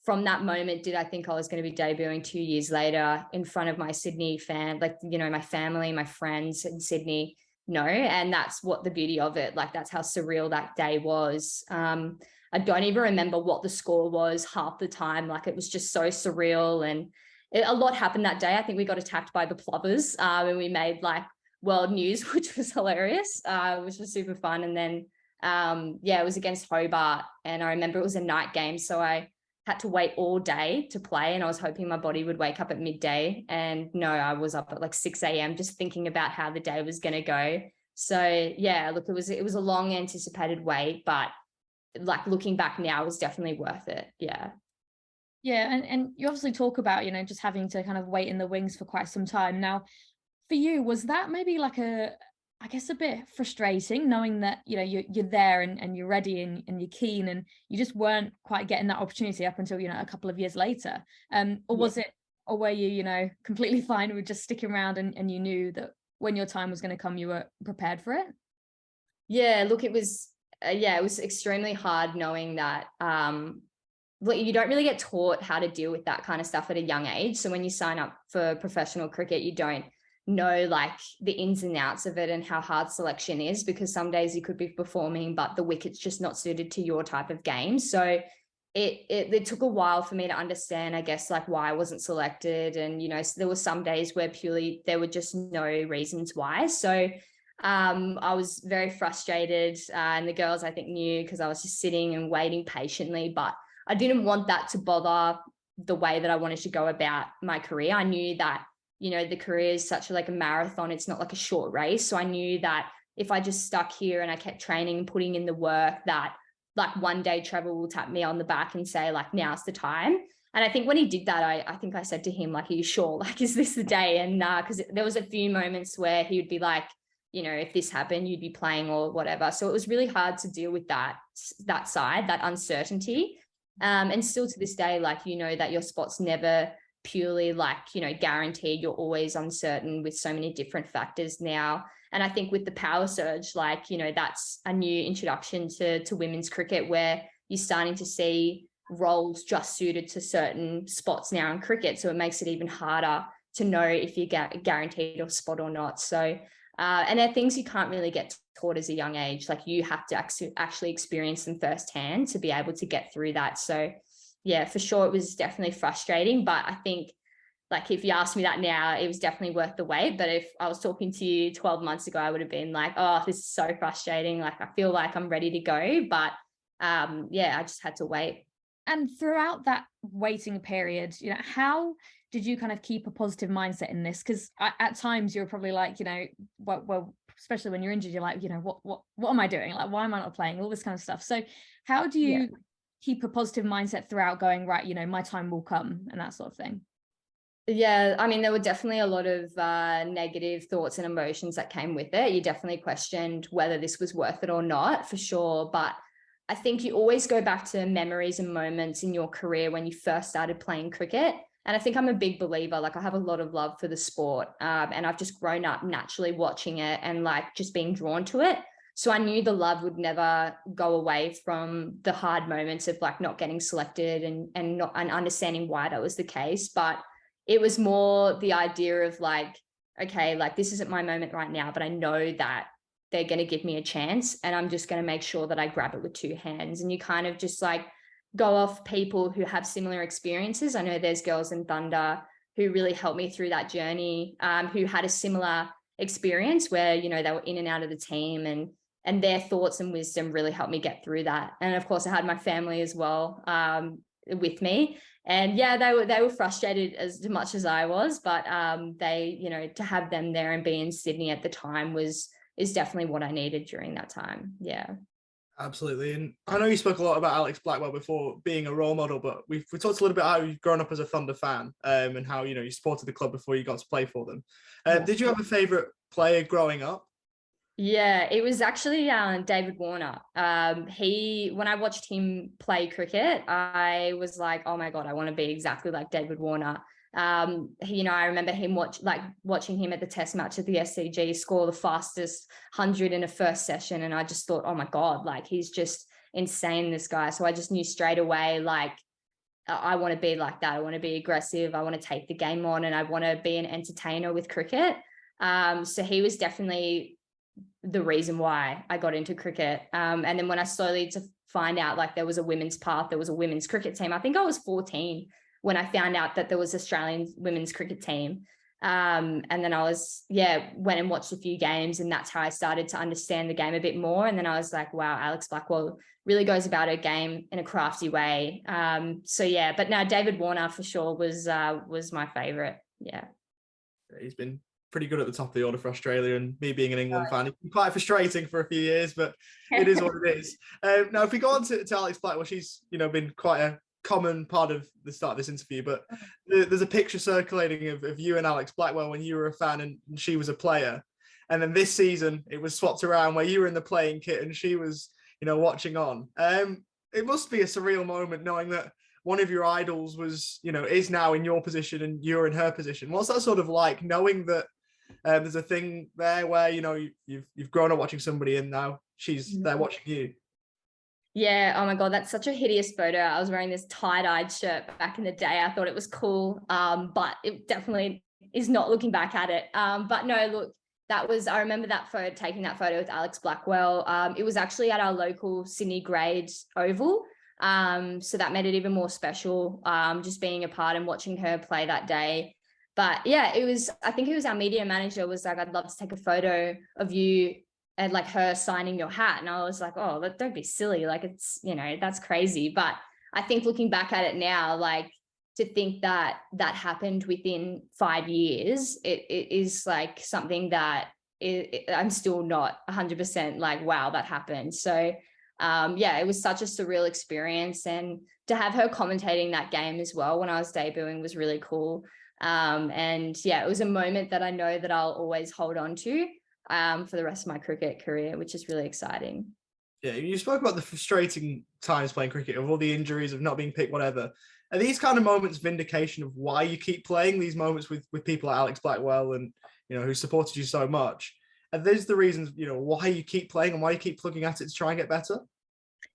from that moment, did I think I was going to be debuting 2 years later in front of my Sydney fan, like, you know, my family, my friends in Sydney? No. And that's what the beauty of it. Like, that's how surreal that day was. I don't even remember what the score was half the time. Like, it was just so surreal, and a lot happened that day. I think we got attacked by the plovers, and we made like world news, which was hilarious, which was super fun. And then, yeah, it was against Hobart, and I remember it was a night game. So I had to wait all day to play, and I was hoping my body would wake up at midday. And no, I was up at like 6 a.m. just thinking about how the day was going to go. So yeah, look, it was a long anticipated wait, but like looking back now, it was definitely worth it. Yeah. Yeah, and you obviously talk about, you know, just having to kind of wait in the wings for quite some time. Now, for you, was that maybe like I guess a bit frustrating, knowing that, you know, you're there and you're ready and you're keen, and you just weren't quite getting that opportunity up until, you know, a couple of years later? Or was it, or were you, you know, completely fine with just sticking around and you knew that when your time was going to come, you were prepared for it? Yeah, look, it was extremely hard knowing that you don't really get taught how to deal with that kind of stuff at a young age. So when you sign up for professional cricket, you don't know like the ins and outs of it and how hard selection is, because some days you could be performing, but the wicket's just not suited to your type of game. So it took a while for me to understand, I guess, like why I wasn't selected. And, you know, so there were some days where purely there were just no reasons why. So I was very frustrated, and the girls I think knew, because I was just sitting and waiting patiently, but I didn't want that to bother the way that I wanted to go about my career. I knew that, you know, the career is such like a marathon. It's not like a short race. So I knew that if I just stuck here and I kept training and putting in the work, that like one day Trevor will tap me on the back and say like, now's the time. And I think when he did that, I think I said to him, like, are you sure? Like, is this the day? And because there was a few moments where he would be like, you know, if this happened, you'd be playing or whatever. So it was really hard to deal with that side, that uncertainty. And still to this day, like, you know, that your spot's never purely like, you know, guaranteed. You're always uncertain with so many different factors now. And I think with the power surge, like, you know, that's a new introduction to women's cricket, where you're starting to see roles just suited to certain spots now in cricket. So it makes it even harder to know if you get guaranteed a spot or not. So and they're things you can't really get taught as a young age. Like, you have to actually experience them firsthand to be able to get through that. So yeah, for sure, it was definitely frustrating. But I think, like, if you ask me that now, it was definitely worth the wait. But if I was talking to you 12 months ago, I would have been like, oh, this is so frustrating. Like, I feel like I'm ready to go. But yeah, I just had to wait. And throughout that waiting period, you know, how did you kind of keep a positive mindset in this? Because at times you're probably like, you know, well, especially when you're injured, you're like, you know, what am I doing? Like, why am I not playing? All this kind of stuff. So how do you keep a positive mindset throughout, going, right, you know, my time will come, and that sort of thing? Yeah, I mean, there were definitely a lot of negative thoughts and emotions that came with it. You definitely questioned whether this was worth it or not, for sure. But I think you always go back to memories and moments in your career when you first started playing cricket. And I think I'm a big believer, like, I have a lot of love for the sport, and I've just grown up naturally watching it and like just being drawn to it. So I knew the love would never go away from the hard moments of like not getting selected and understanding why that was the case. But it was more the idea of like, okay, like, this isn't my moment right now, but I know that they're going to give me a chance, and I'm just going to make sure that I grab it with 2 hands. And you kind of just like go off people who have similar experiences. I know there's girls in Thunder who really helped me through that journey, who had a similar experience where, you know, they were in and out of the team, and their thoughts and wisdom really helped me get through that. And of course I had my family as well with me. And yeah, they were frustrated as much as I was, but they, you know, to have them there and be in Sydney at the time is definitely what I needed during that time. Yeah. Absolutely. And I know you spoke a lot about Alex Blackwell before being a role model, but we talked a little bit how you've grown up as a Thunder fan, and how, you supported the club before you got to play for them. Yeah. Did you have a favourite player growing up? Yeah, it was actually David Warner. When I watched him play cricket, I was like, oh my God, I want to be exactly like David Warner. I remember watching him at the test match at the SCG score the fastest 100 in a first session. And I just thought, oh my God, like he's just insane, this guy. So I just knew straight away, like, I want to be like that. I want to be aggressive. I want to take the game on, and I want to be an entertainer with cricket. So he was definitely the reason why I got into cricket. And then when I slowly to find out like there was a women's path, there was a women's cricket team. I think I was 14 when I found out that there was Australian women's cricket team. And then went and watched a few games, and that's how I started to understand the game a bit more. And then I was like, wow, Alex Blackwell really goes about her game in a crafty way. But now David Warner for sure was my favorite. Yeah. He's been pretty good at the top of the order for Australia, and me being an England fan, it's been quite frustrating for a few years, but it is what it is. Now, if we go on to Alex Blackwell, she's been quite a common part of the start of this interview, but there's a picture circulating of you and Alex Blackwell when you were a fan and she was a player, and then this season it was swapped around where you were in the playing kit and she was watching on. It must be a surreal moment knowing that one of your idols was is now in your position and you're in her position. What's that sort of like, knowing that there's a thing there where you've grown up watching somebody and now she's there watching you? Yeah. Oh my God, that's such a hideous photo. I was wearing this tie-dyed shirt back in the day. I thought it was cool, but it definitely is not looking back at it. But no, look, I remember that photo, taking that photo with Alex Blackwell. It was actually at our local Sydney grade oval. So that made it even more special, just being a part and watching her play that day. But yeah, I think it was our media manager was like, I'd love to take a photo of you and like her signing your hat. And I was like, oh, don't be silly. Like it's, that's crazy. But I think looking back at it now, like to think that happened within 5 years, it is like something that I'm still not 100% like, wow, that happened. So it was such a surreal experience. And to have her commentating that game as well when I was debuting was really cool. It was a moment that I know that I'll always hold on to for the rest of my cricket career, which is really exciting. Yeah, you spoke about the frustrating times playing cricket, of all the injuries, of not being picked, whatever. Are these kind of moments vindication of why you keep playing, these moments with people like Alex Blackwell and who supported you so much? Are these the reasons why you keep playing and why you keep looking at it to try and get better?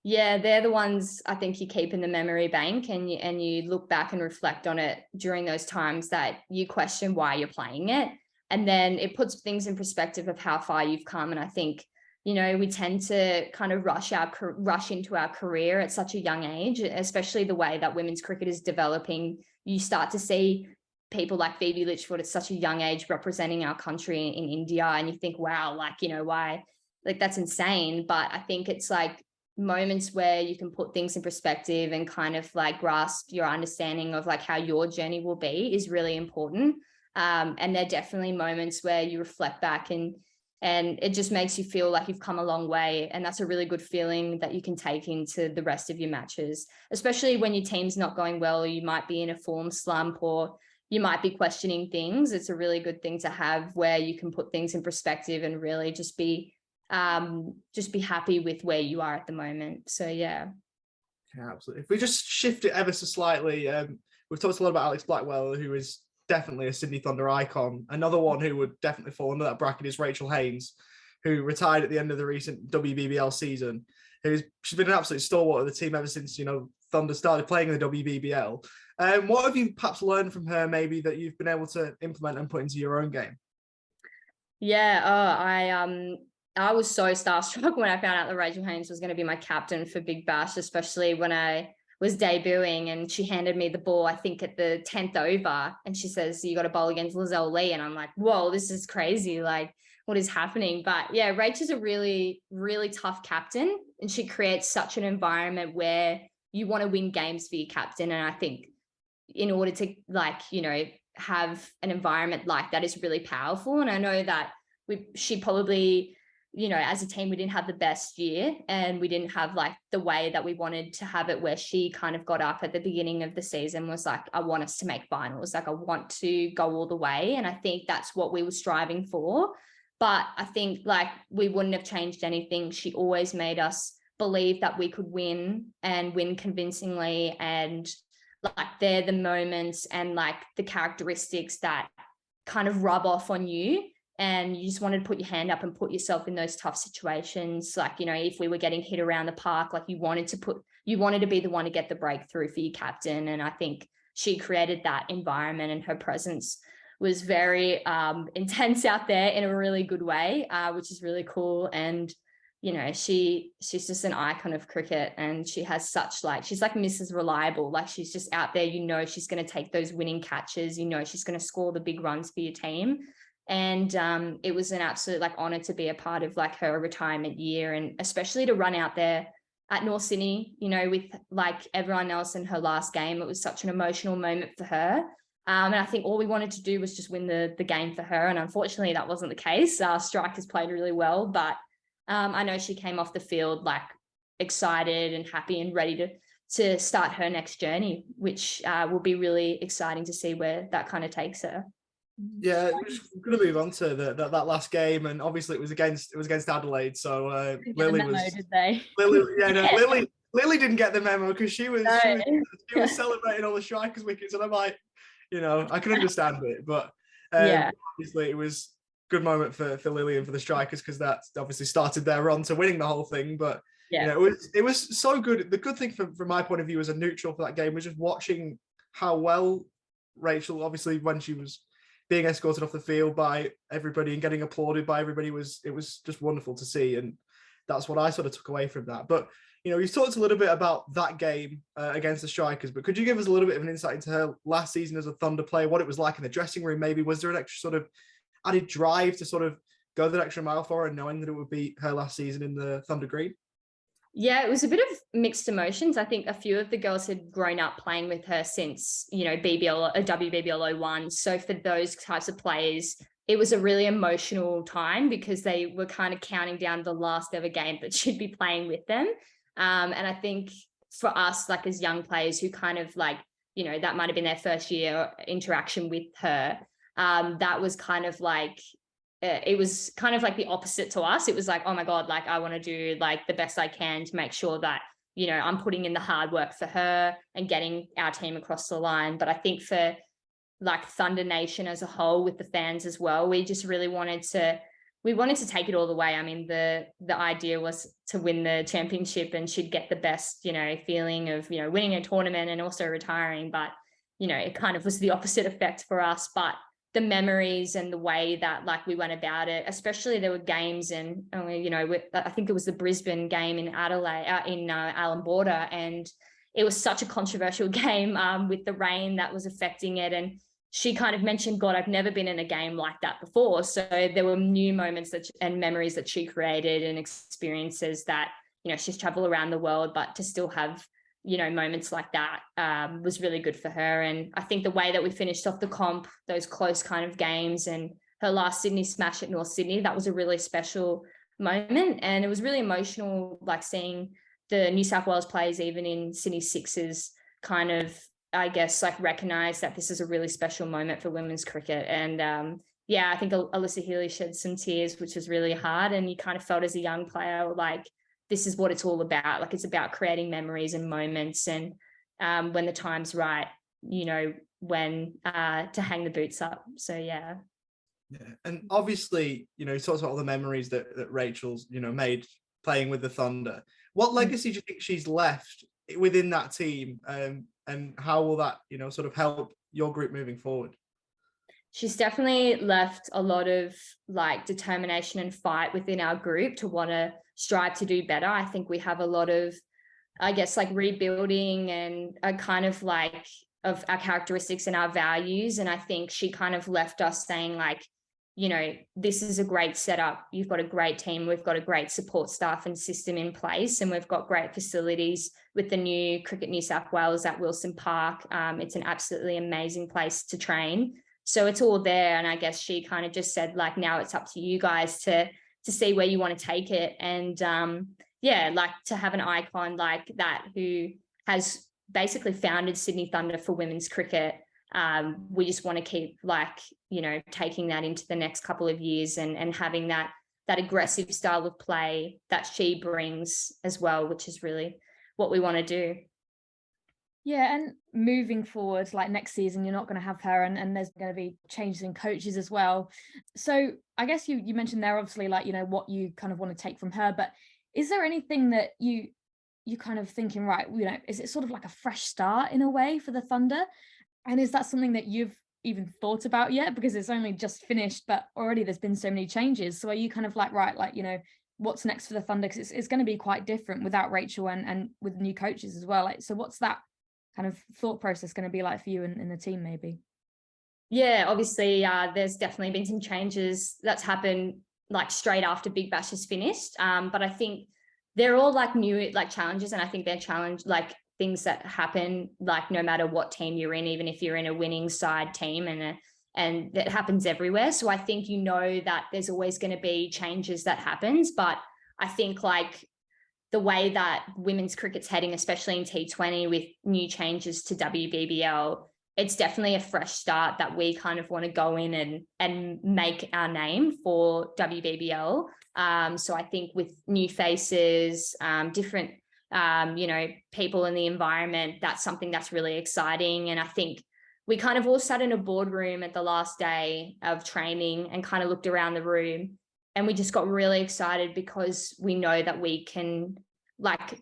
Yeah, they're the ones I think you keep in the memory bank, and you look back and reflect on it during those times that you question why you're playing it. And then it puts things in perspective of how far you've come. And I think, we tend to kind of rush into our career at such a young age, especially the way that women's cricket is developing. You start to see people like Phoebe Litchfield at such a young age representing our country in India. And you think, wow, like, why, like that's insane. But I think it's like moments where you can put things in perspective and kind of like grasp your understanding of like how your journey will be is really important. And they're definitely moments where you reflect back and it just makes you feel like you've come a long way. And that's a really good feeling that you can take into the rest of your matches, especially when your team's not going well, or you might be in a form slump, or you might be questioning things. It's a really good thing to have where you can put things in perspective and really just be happy with where you are at the moment. So yeah. Yeah, absolutely. If we just shift it ever so slightly, we've talked a lot about Alex Blackwell, who is definitely a Sydney Thunder icon. Another one who would definitely fall under that bracket is Rachel Haynes, who retired at the end of the recent WBBL season. She's been an absolute stalwart of the team ever since Thunder started playing in the WBBL. What have you perhaps learned from her, maybe, that you've been able to implement and put into your own game? Yeah, I was so starstruck when I found out that Rachel Haynes was going to be my captain for Big Bash, especially when I was debuting and she handed me the ball, I think at the 10th over, and she says, you got to bowl against Lizelle Lee. And I'm like, whoa, this is crazy. Like, what is happening? But yeah, Rachel's a really, really tough captain, and she creates such an environment where you want to win games for your captain. And I think in order to have an environment like that is really powerful. And I know that she probably as a team, we didn't have the best year, and we didn't have like the way that we wanted to have it, where she kind of got up at the beginning of the season, was like, I want us to make finals. Like, I want to go all the way. And I think that's what we were striving for. But I think like we wouldn't have changed anything. She always made us believe that we could win, and win convincingly. And like, they're the moments and like the characteristics that kind of rub off on you. And you just wanted to put your hand up and put yourself in those tough situations. Like, if we were getting hit around the park, like you wanted to be the one to get the breakthrough for your captain. And I think she created that environment, and her presence was very intense out there in a really good way, which is really cool. And, she's just an icon of cricket, and she has such she's like Mrs. Reliable. Like, she's just out there, she's going to take those winning catches, she's going to score the big runs for your team. And it was an absolute honor to be a part of her retirement year, and especially to run out there at North Sydney, with everyone else in her last game. It was such an emotional moment for her. And I think all we wanted to do was just win the game for her. And unfortunately, that wasn't the case. Strikers played really well, but I know she came off the field excited and happy and ready to start her next journey, which will be really exciting to see where that kind of takes her. Yeah, we're going to move on to that last game, and obviously it was against Adelaide. So Lily did they? Lily didn't get the memo, because she was celebrating all the strikers' wickets, and I'm like, I can understand it, but obviously it was a good moment for Lily and for the strikers, because that obviously started their run to winning the whole thing. But it was so good. The good thing from my point of view as a neutral for that game was just watching how well Rachel, obviously when she was being escorted off the field by everybody and getting applauded by everybody, it was just wonderful to see. And that's what I sort of took away from that. But, you've talked a little bit about that game against the strikers, but could you give us a little bit of an insight into her last season as a Thunder player, what it was like in the dressing room? Maybe was there an extra sort of added drive to sort of go that extra mile for her, knowing that it would be her last season in the Thunder Green? Yeah, it was a bit of mixed emotions. I think a few of the girls had grown up playing with her since, WBBL 01. So for those types of players, it was a really emotional time, because they were kind of counting down the last ever game that she'd be playing with them. And I think for us, as young players who kind of that might have been their first year interaction with her, that was kind of it was kind of the opposite to us. It was oh my God, I want to do the best I can to make sure that, I'm putting in the hard work for her and getting our team across the line. But I think for Thunder Nation as a whole, with the fans as well, we just really wanted to take it all the way. I mean, the idea was to win the championship, and she'd get the best, feeling of, winning a tournament and also retiring. But, it kind of was the opposite effect for us. But the memories and the way that we went about it, especially there were games, and I think it was the Brisbane game in Adelaide, in Allan Border, and it was such a controversial game with the rain that was affecting it. And she kind of mentioned, God, I've never been in a game like that before. So there were new moments and memories that she created, and experiences that, she's traveled around the world, but to still have moments like that was really good for her. And I think the way that we finished off the comp, those close kind of games, and her last Sydney smash at North Sydney, that was a really special moment. And it was really emotional, seeing the New South Wales players, even in Sydney Sixers, kind of, I guess, recognize that this is a really special moment for women's cricket. And I think Alyssa Healy shed some tears, which was really hard. And you kind of felt as a young player, this is what it's all about. It's about creating memories and moments, and when the time's right, when to hang the boots up. So yeah. And obviously, you talked about all the memories that Rachel's made playing with the Thunder. What legacy do you think she's left within that team, and how will that sort of help your group moving forward? She's definitely left a lot of determination and fight within our group to want to strive to do better. I think we have a lot of, I guess, rebuilding and a kind of of our characteristics and our values. And I think she kind of left us saying this is a great setup. You've got a great team. We've got a great support staff and system in place, and we've got great facilities with the new Cricket New South Wales at Wilson Park. It's an absolutely amazing place to train. So it's all there. And I guess she kind of just said, now it's up to you guys to to see where you want to take it. And yeah, like to have an icon like that who has basically founded Sydney Thunder for women's cricket. We just want to keep like, you know, taking that into the next couple of years and having that aggressive style of play that she brings as well, which is really what we want to do. Yeah, and moving forward, like next season, you're not going to have her, and there's going to be changes in coaches as well. So I guess you mentioned there, obviously, like, you know, what you kind of want to take from her, but is there anything that you kind of thinking, right, you know, is it sort of like a fresh start in a way for the Thunder? And is that something that you've even thought about yet? Because it's only just finished, but already there's been so many changes. So are you kind of like, right, like, you know, what's next for the Thunder? Because it's going to be quite different without Rachel and with new coaches as well. Like, so what's that kind of thought process going to be like for you and the team maybe? Yeah, obviously there's definitely been some changes that's happened like straight after Big Bash is finished. But I think they're all like new like challenges, and I think they're challenge like things that happen like no matter what team you're in, even if you're in a winning side team, and that happens everywhere. So I think, you know, that there's always going to be changes that happens, but I think like the way that women's cricket's heading, especially in T20 with new changes to WBBL, it's definitely a fresh start that we kind of want to go in and make our name for WBBL. So I think with new faces, different, you know, people in the environment, that's something that's really exciting. And I think we kind of all sat in a boardroom at the last day of training and kind of looked around the room, and we just got really excited because we know that we can like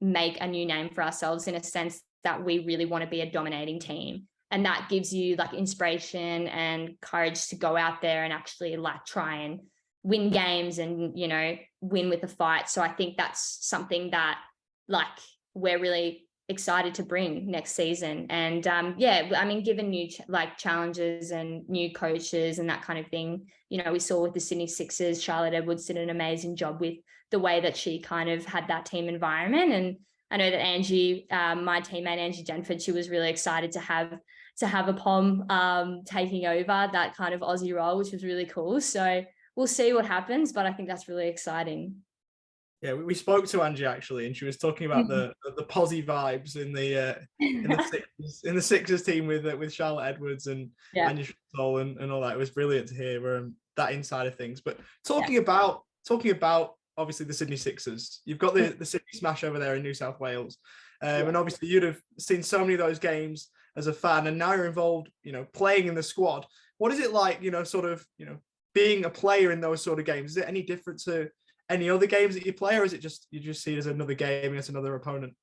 make a new name for ourselves, in a sense that we really want to be a dominating team. And that gives you like inspiration and courage to go out there and actually like try and win games and, you know, win with a fight. So I think that's something that like we're really excited to bring next season. And yeah, I mean, given new like challenges and new coaches and that kind of thing, you know, we saw with the Sydney Sixers, Charlotte Edwards did an amazing job with the way that she kind of had that team environment. And I know that Angie, my teammate Angie Denford, she was really excited to have a POM taking over that kind of Aussie role, which was really cool. So we'll see what happens, but I think that's really exciting. Yeah, we spoke to Angie actually, and she was talking about the posy vibes in the Sixers team with Charlotte Edwards and Anya Stroll and all that. It was brilliant to hear that inside of things. But talking about obviously the Sydney Sixers, you've got the Sydney Smash over there in New South Wales, and obviously you'd have seen so many of those games as a fan, and now you're involved, you know, playing in the squad. What is it like, you know, sort of, you know, being a player in those sort of games? Is it any different to any other games that you play, or is it just you just see it as another game against another opponent?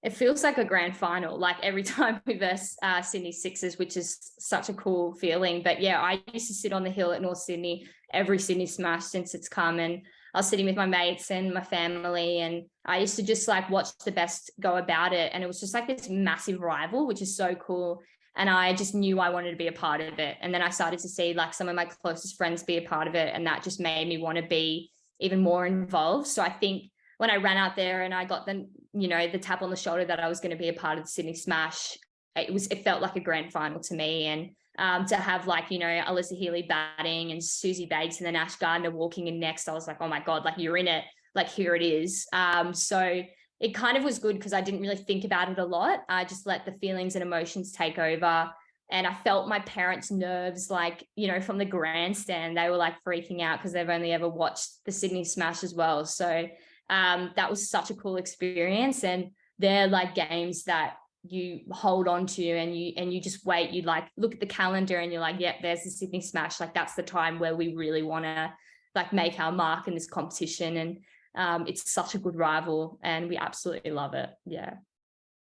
It feels like a grand final, like every time we verse Sydney Sixers, which is such a cool feeling. But yeah, I used to sit on the hill at North Sydney every Sydney Smash since it's come, and I was sitting with my mates and my family, and I used to just like watch the best go about it. And it was just like this massive rival, which is so cool. And I just knew I wanted to be a part of it. And then I started to see like some of my closest friends be a part of it, and that just made me want to be even more involved. So I think when I ran out there and I got the, you know, the tap on the shoulder that I was going to be a part of the Sydney Smash, it felt like a grand final to me. And to have like, you know, Alyssa Healy batting and Susie Bates and then Ash Gardner walking in next, I was like, oh my God, like you're in it, like here it is. So it kind of was good because I didn't really think about it a lot. I just let the feelings and emotions take over. And I felt my parents' nerves, like, you know, from the grandstand, they were like freaking out because they've only ever watched the Sydney Smash as well. So that was such a cool experience. And they're like games that you hold on to and you just wait. You like look at the calendar and you're like, yep, there's the Sydney Smash. Like that's the time where we really want to like make our mark in this competition. And it's such a good rival and we absolutely love it. Yeah.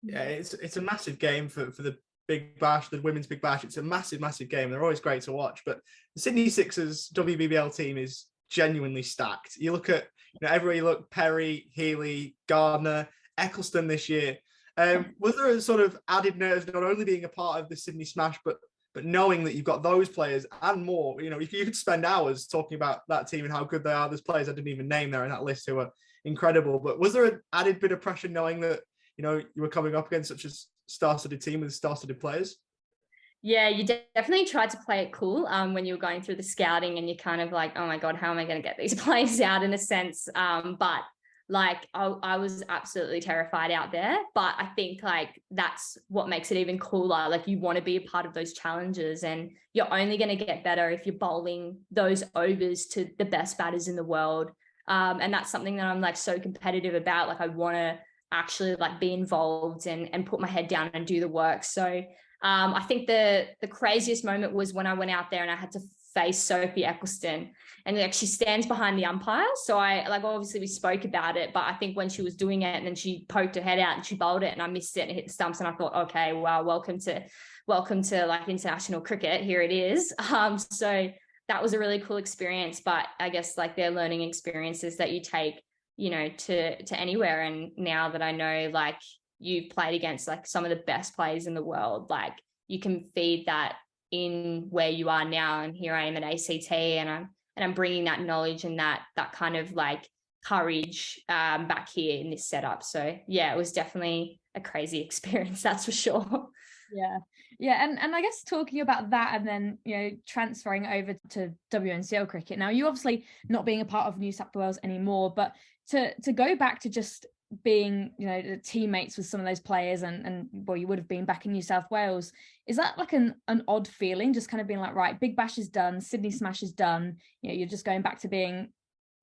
Yeah, it's a massive game for the Big Bash, the women's Big Bash. It's a massive game. They're always great to watch. But the Sydney Sixers WBBL team is genuinely stacked. You look at, you know, everywhere you look, Perry, Healy, Gardner, Eccleston this year. Was there a sort of added nerves not only being a part of the Sydney Smash, but knowing that you've got those players and more? You know, if you could spend hours talking about that team and how good they are. There's players I didn't even name there in that list who are incredible. But was there an added bit of pressure knowing that, you know, you were coming up against such a star-studded team with star-studded players? Yeah, you definitely tried to play it cool when you were going through the scouting, and you're kind of like, oh my God, how am I going to get these players out in a sense? But like I was absolutely terrified out there. But I think like that's what makes it even cooler. Like you want to be a part of those challenges, and you're only going to get better if you're bowling those overs to the best batters in the world. And that's something that I'm like so competitive about. Like I want to actually like be involved and put my head down and do the work. So I think the craziest moment was when I went out there and I had to face Sophie Eccleston, and like she stands behind the umpire. So I like obviously we spoke about it, but I think when she was doing it and then she poked her head out and she bowled it and I missed it and hit the stumps, and I thought, okay, wow, welcome to like international cricket. Here it is. So that was a really cool experience. But I guess like they're learning experiences that you take, you know, to anywhere. And now that I know like you've played against like some of the best players in the world, like you can feed that in where you are now. And here I am at ACT, and I'm bringing that knowledge and that kind of like courage back here in this setup. So yeah, it was definitely a crazy experience, that's for sure. Yeah, and I guess talking about that and then, you know, transferring over to WNCL cricket. Now, you obviously not being a part of New South Wales anymore, but to go back to just being, you know, teammates with some of those players and well, you would have been back in New South Wales. Is that like an odd feeling, just kind of being like, right, Big Bash is done, Sydney Smash is done, you know, you're just going back to being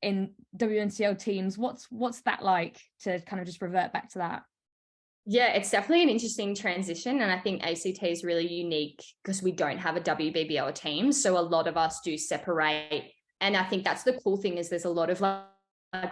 in WNCL teams. What's that like to kind of just revert back to that? Yeah, it's definitely an interesting transition. And I think ACT is really unique because we don't have a WBBL team. So a lot of us do separate. And I think that's the cool thing is there's a lot of like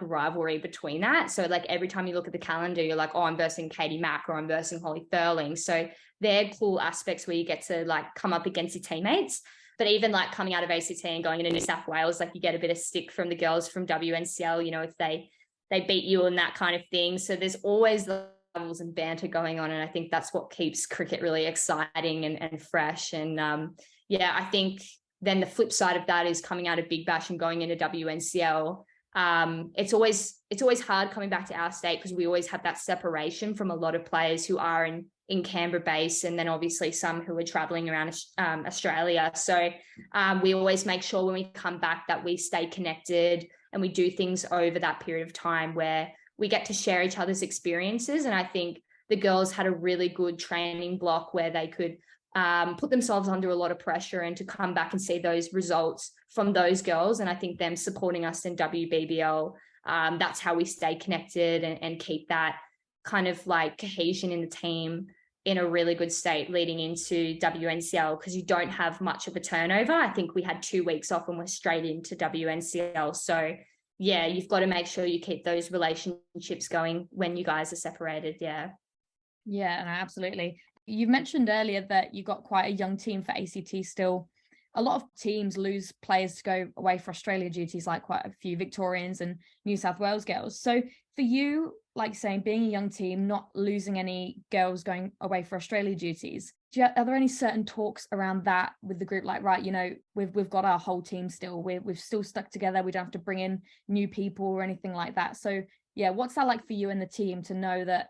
rivalry between that. So like every time you look at the calendar, you're like, oh, I'm versing Katie Mack or I'm versing Holly Thurling. So they're cool aspects where you get to like come up against your teammates. But even like coming out of ACT and going into New South Wales, like you get a bit of stick from the girls from WNCL, you know, if they beat you and that kind of thing. So there's always the levels and banter going on. And I think that's what keeps cricket really exciting and fresh. And yeah, I think then the flip side of that is coming out of Big Bash and going into WNCL. It's always hard coming back to our state because we always have that separation from a lot of players who are in Canberra base, and then obviously some who are traveling around Australia. So we always make sure when we come back that we stay connected and we do things over that period of time where we get to share each other's experiences. And I think the girls had a really good training block where they could put themselves under a lot of pressure and to come back and see those results from those girls. And I think them supporting us in WBBL, that's how we stay connected and keep that kind of like cohesion in the team in a really good state leading into WNCL, because you don't have much of a turnover. I think we had 2 weeks off and we're straight into WNCL. So yeah, you've got to make sure you keep those relationships going when you guys are separated. Yeah, no, absolutely. You mentioned earlier that you got quite a young team for ACT still. A lot of teams lose players to go away for Australia duties, like quite a few Victorians and New South Wales girls. So for you, like saying, being a young team, not losing any girls going away for Australia duties, are there any certain talks around that with the group? Like, right, you know, we've got our whole team still, we've still stuck together. We don't have to bring in new people or anything like that. So yeah, what's that like for you and the team to know that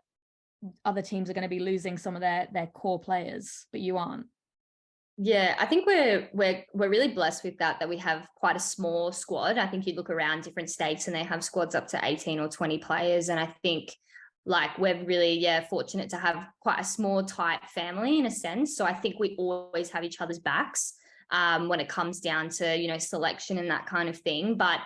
other teams are going to be losing some of their core players, but you aren't? Yeah, I think we're really blessed with that we have quite a small squad. I think you look around different states and they have squads up to 18 or 20 players. And I think like we're really, fortunate to have quite a small, tight family in a sense. So I think we always have each other's backs when it comes down to, you know, selection and that kind of thing. But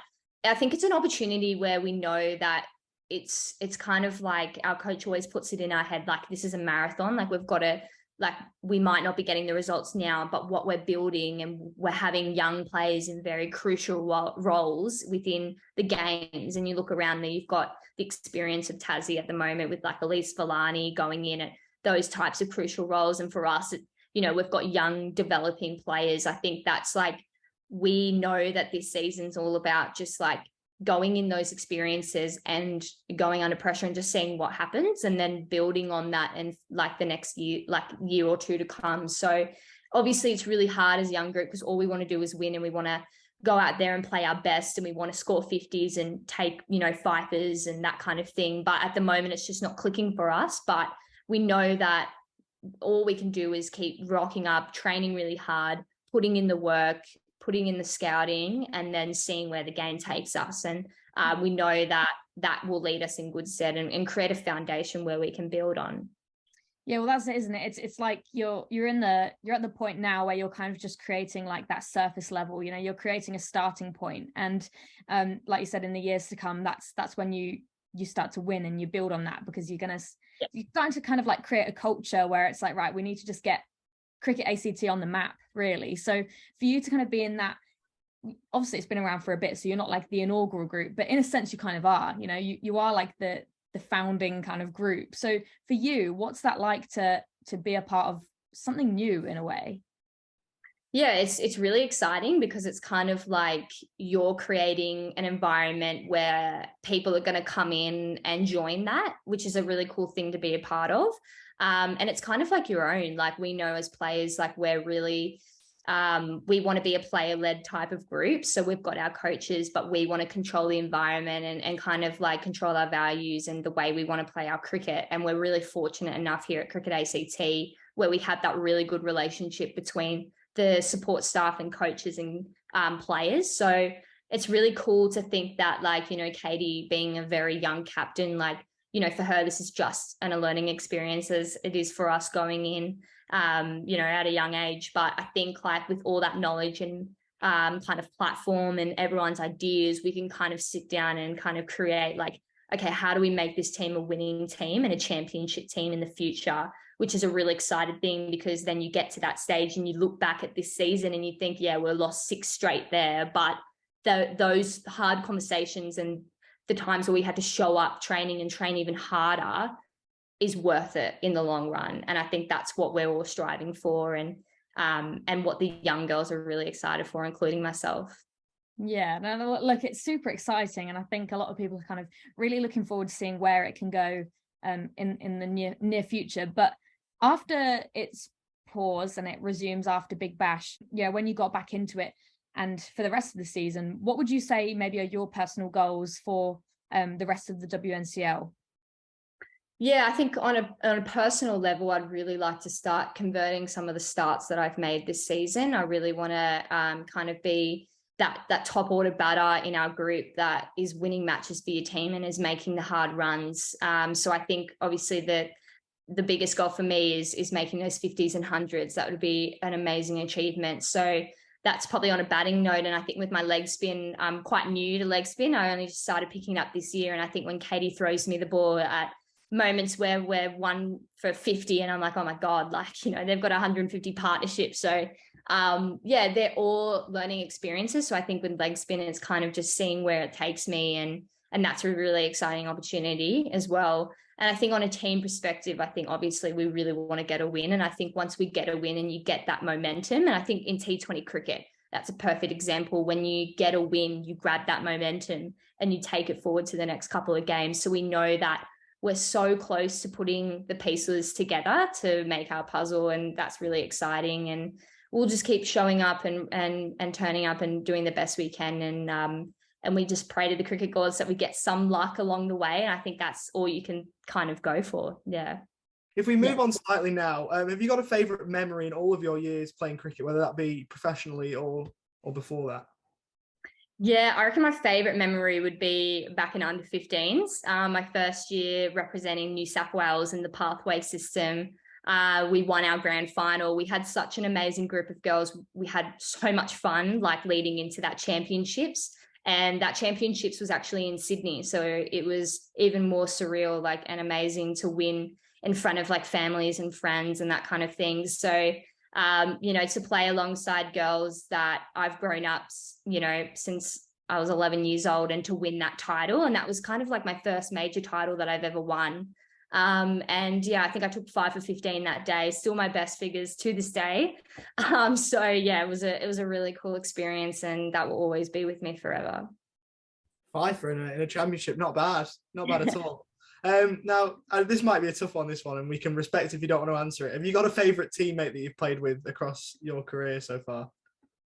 I think it's an opportunity where we know that it's kind of like our coach always puts it in our head, like this is a marathon, like we've got to, like we might not be getting the results now, but what we're building, and we're having young players in very crucial roles within the games. And you look around there, you've got the experience of Tassie at the moment with like Elise Villani going in at those types of crucial roles. And for us, you know, we've got young developing players. I think that's like, we know that this season's all about just like going in those experiences and going under pressure and just seeing what happens and then building on that and like the next year, like year or two to come. So obviously it's really hard as a young group because all we want to do is win and we want to go out there and play our best and we want to score 50s and take, you know, fifers and that kind of thing. But at the moment it's just not clicking for us. But we know that all we can do is keep rocking up, training really hard, putting in the work, putting in the scouting, and then seeing where the game takes us. And we know that that will lead us in good stead and create a foundation where we can build on. Yeah, well, that's it, isn't it? It's like you're at the point now where you're kind of just creating like that surface level. You know, you're creating a starting point, and like you said, in the years to come, that's when you start to win and you build on that, because you're starting to kind of like create a culture where it's like, right, we need to just get cricket ACT on the map, really. So for you to kind of be in that, obviously it's been around for a bit, so you're not like the inaugural group, but in a sense you kind of are. You know, you are like the founding kind of group. So for you, what's that like to be a part of something new in a way? Yeah, it's really exciting, because it's kind of like you're creating an environment where people are going to come in and join that, which is a really cool thing to be a part of. And it's kind of like your own. Like, we know as players, like, we're really we want to be a player-led type of group. So we've got our coaches, but we want to control the environment and kind of like control our values and the way we want to play our cricket. And we're really fortunate enough here at Cricket ACT where we have that really good relationship between the support staff and coaches and players. So it's really cool to think that, like, you know, Katie being a very young captain, like, you know, for her, this is just a learning experience as it is for us going in, you know, at a young age. But I think, like, with all that knowledge and kind of platform and everyone's ideas, we can kind of sit down and kind of create, like, okay, how do we make this team a winning team and a championship team in the future? Which is a really exciting thing, because then you get to that stage and you look back at this season and you think, yeah, we lost 6 straight there. But those hard conversations and the times where we had to show up training and train even harder is worth it in the long run. And I think that's what we're all striving for, and what the young girls are really excited for, including myself. Yeah, no, look, it's super exciting. And I think a lot of people are kind of really looking forward to seeing where it can go in the near future. But after its pause and it resumes after Big Bash, yeah, when you got back into it and for the rest of the season, what would you say maybe are your personal goals for the rest of the WNCL? Yeah, I think on a personal level, I'd really like to start converting some of the starts that I've made this season. I really want to kind of be that top order batter in our group that is winning matches for your team and is making the hard runs. So I think obviously the biggest goal for me is making those 50s and 100s. That would be an amazing achievement. So that's probably on a batting note. And I think with my leg spin, I'm quite new to leg spin. I only just started picking it up this year. And I think when Katie throws me the ball at moments where we're 1 for 50 and I'm like, oh my God, like, you know, they've got 150 partnerships. So yeah, they're all learning experiences. So I think with leg spin, it's kind of just seeing where it takes me. And that's a really exciting opportunity as well. And I think on a team perspective, I think obviously we really want to get a win. And I think once we get a win and you get that momentum, and I think in T20 cricket, that's a perfect example. When you get a win, you grab that momentum and you take it forward to the next couple of games. So we know that we're so close to putting the pieces together to make our puzzle. And that's really exciting. And we'll just keep showing up and turning up and doing the best we can. And we just pray to the cricket gods that we get some luck along the way. And I think that's all you can kind of go for. Yeah. If we move on slightly now, have you got a favourite memory in all of your years playing cricket, whether that be professionally or before that? Yeah, I reckon my favourite memory would be back in under 15s. My first year representing New South Wales in the pathway system. We won our grand final. We had such an amazing group of girls. We had so much fun, like leading into that championships. And that championships was actually in Sydney. So it was even more surreal, like, and amazing to win in front of like families and friends and that kind of thing. So, you know, to play alongside girls that I've grown up, you know, since I was 11 years old, and to win that title. And that was kind of like my first major title that I've ever won. And yeah, I think I took 5 for 15 that day, still my best figures to this day. So yeah, it was a really cool experience, and that will always be with me forever. 5 for in a championship, not bad at all. Now this might be a tough one, and we can respect if you don't want to answer it. Have you got a favorite teammate that you've played with across your career so far?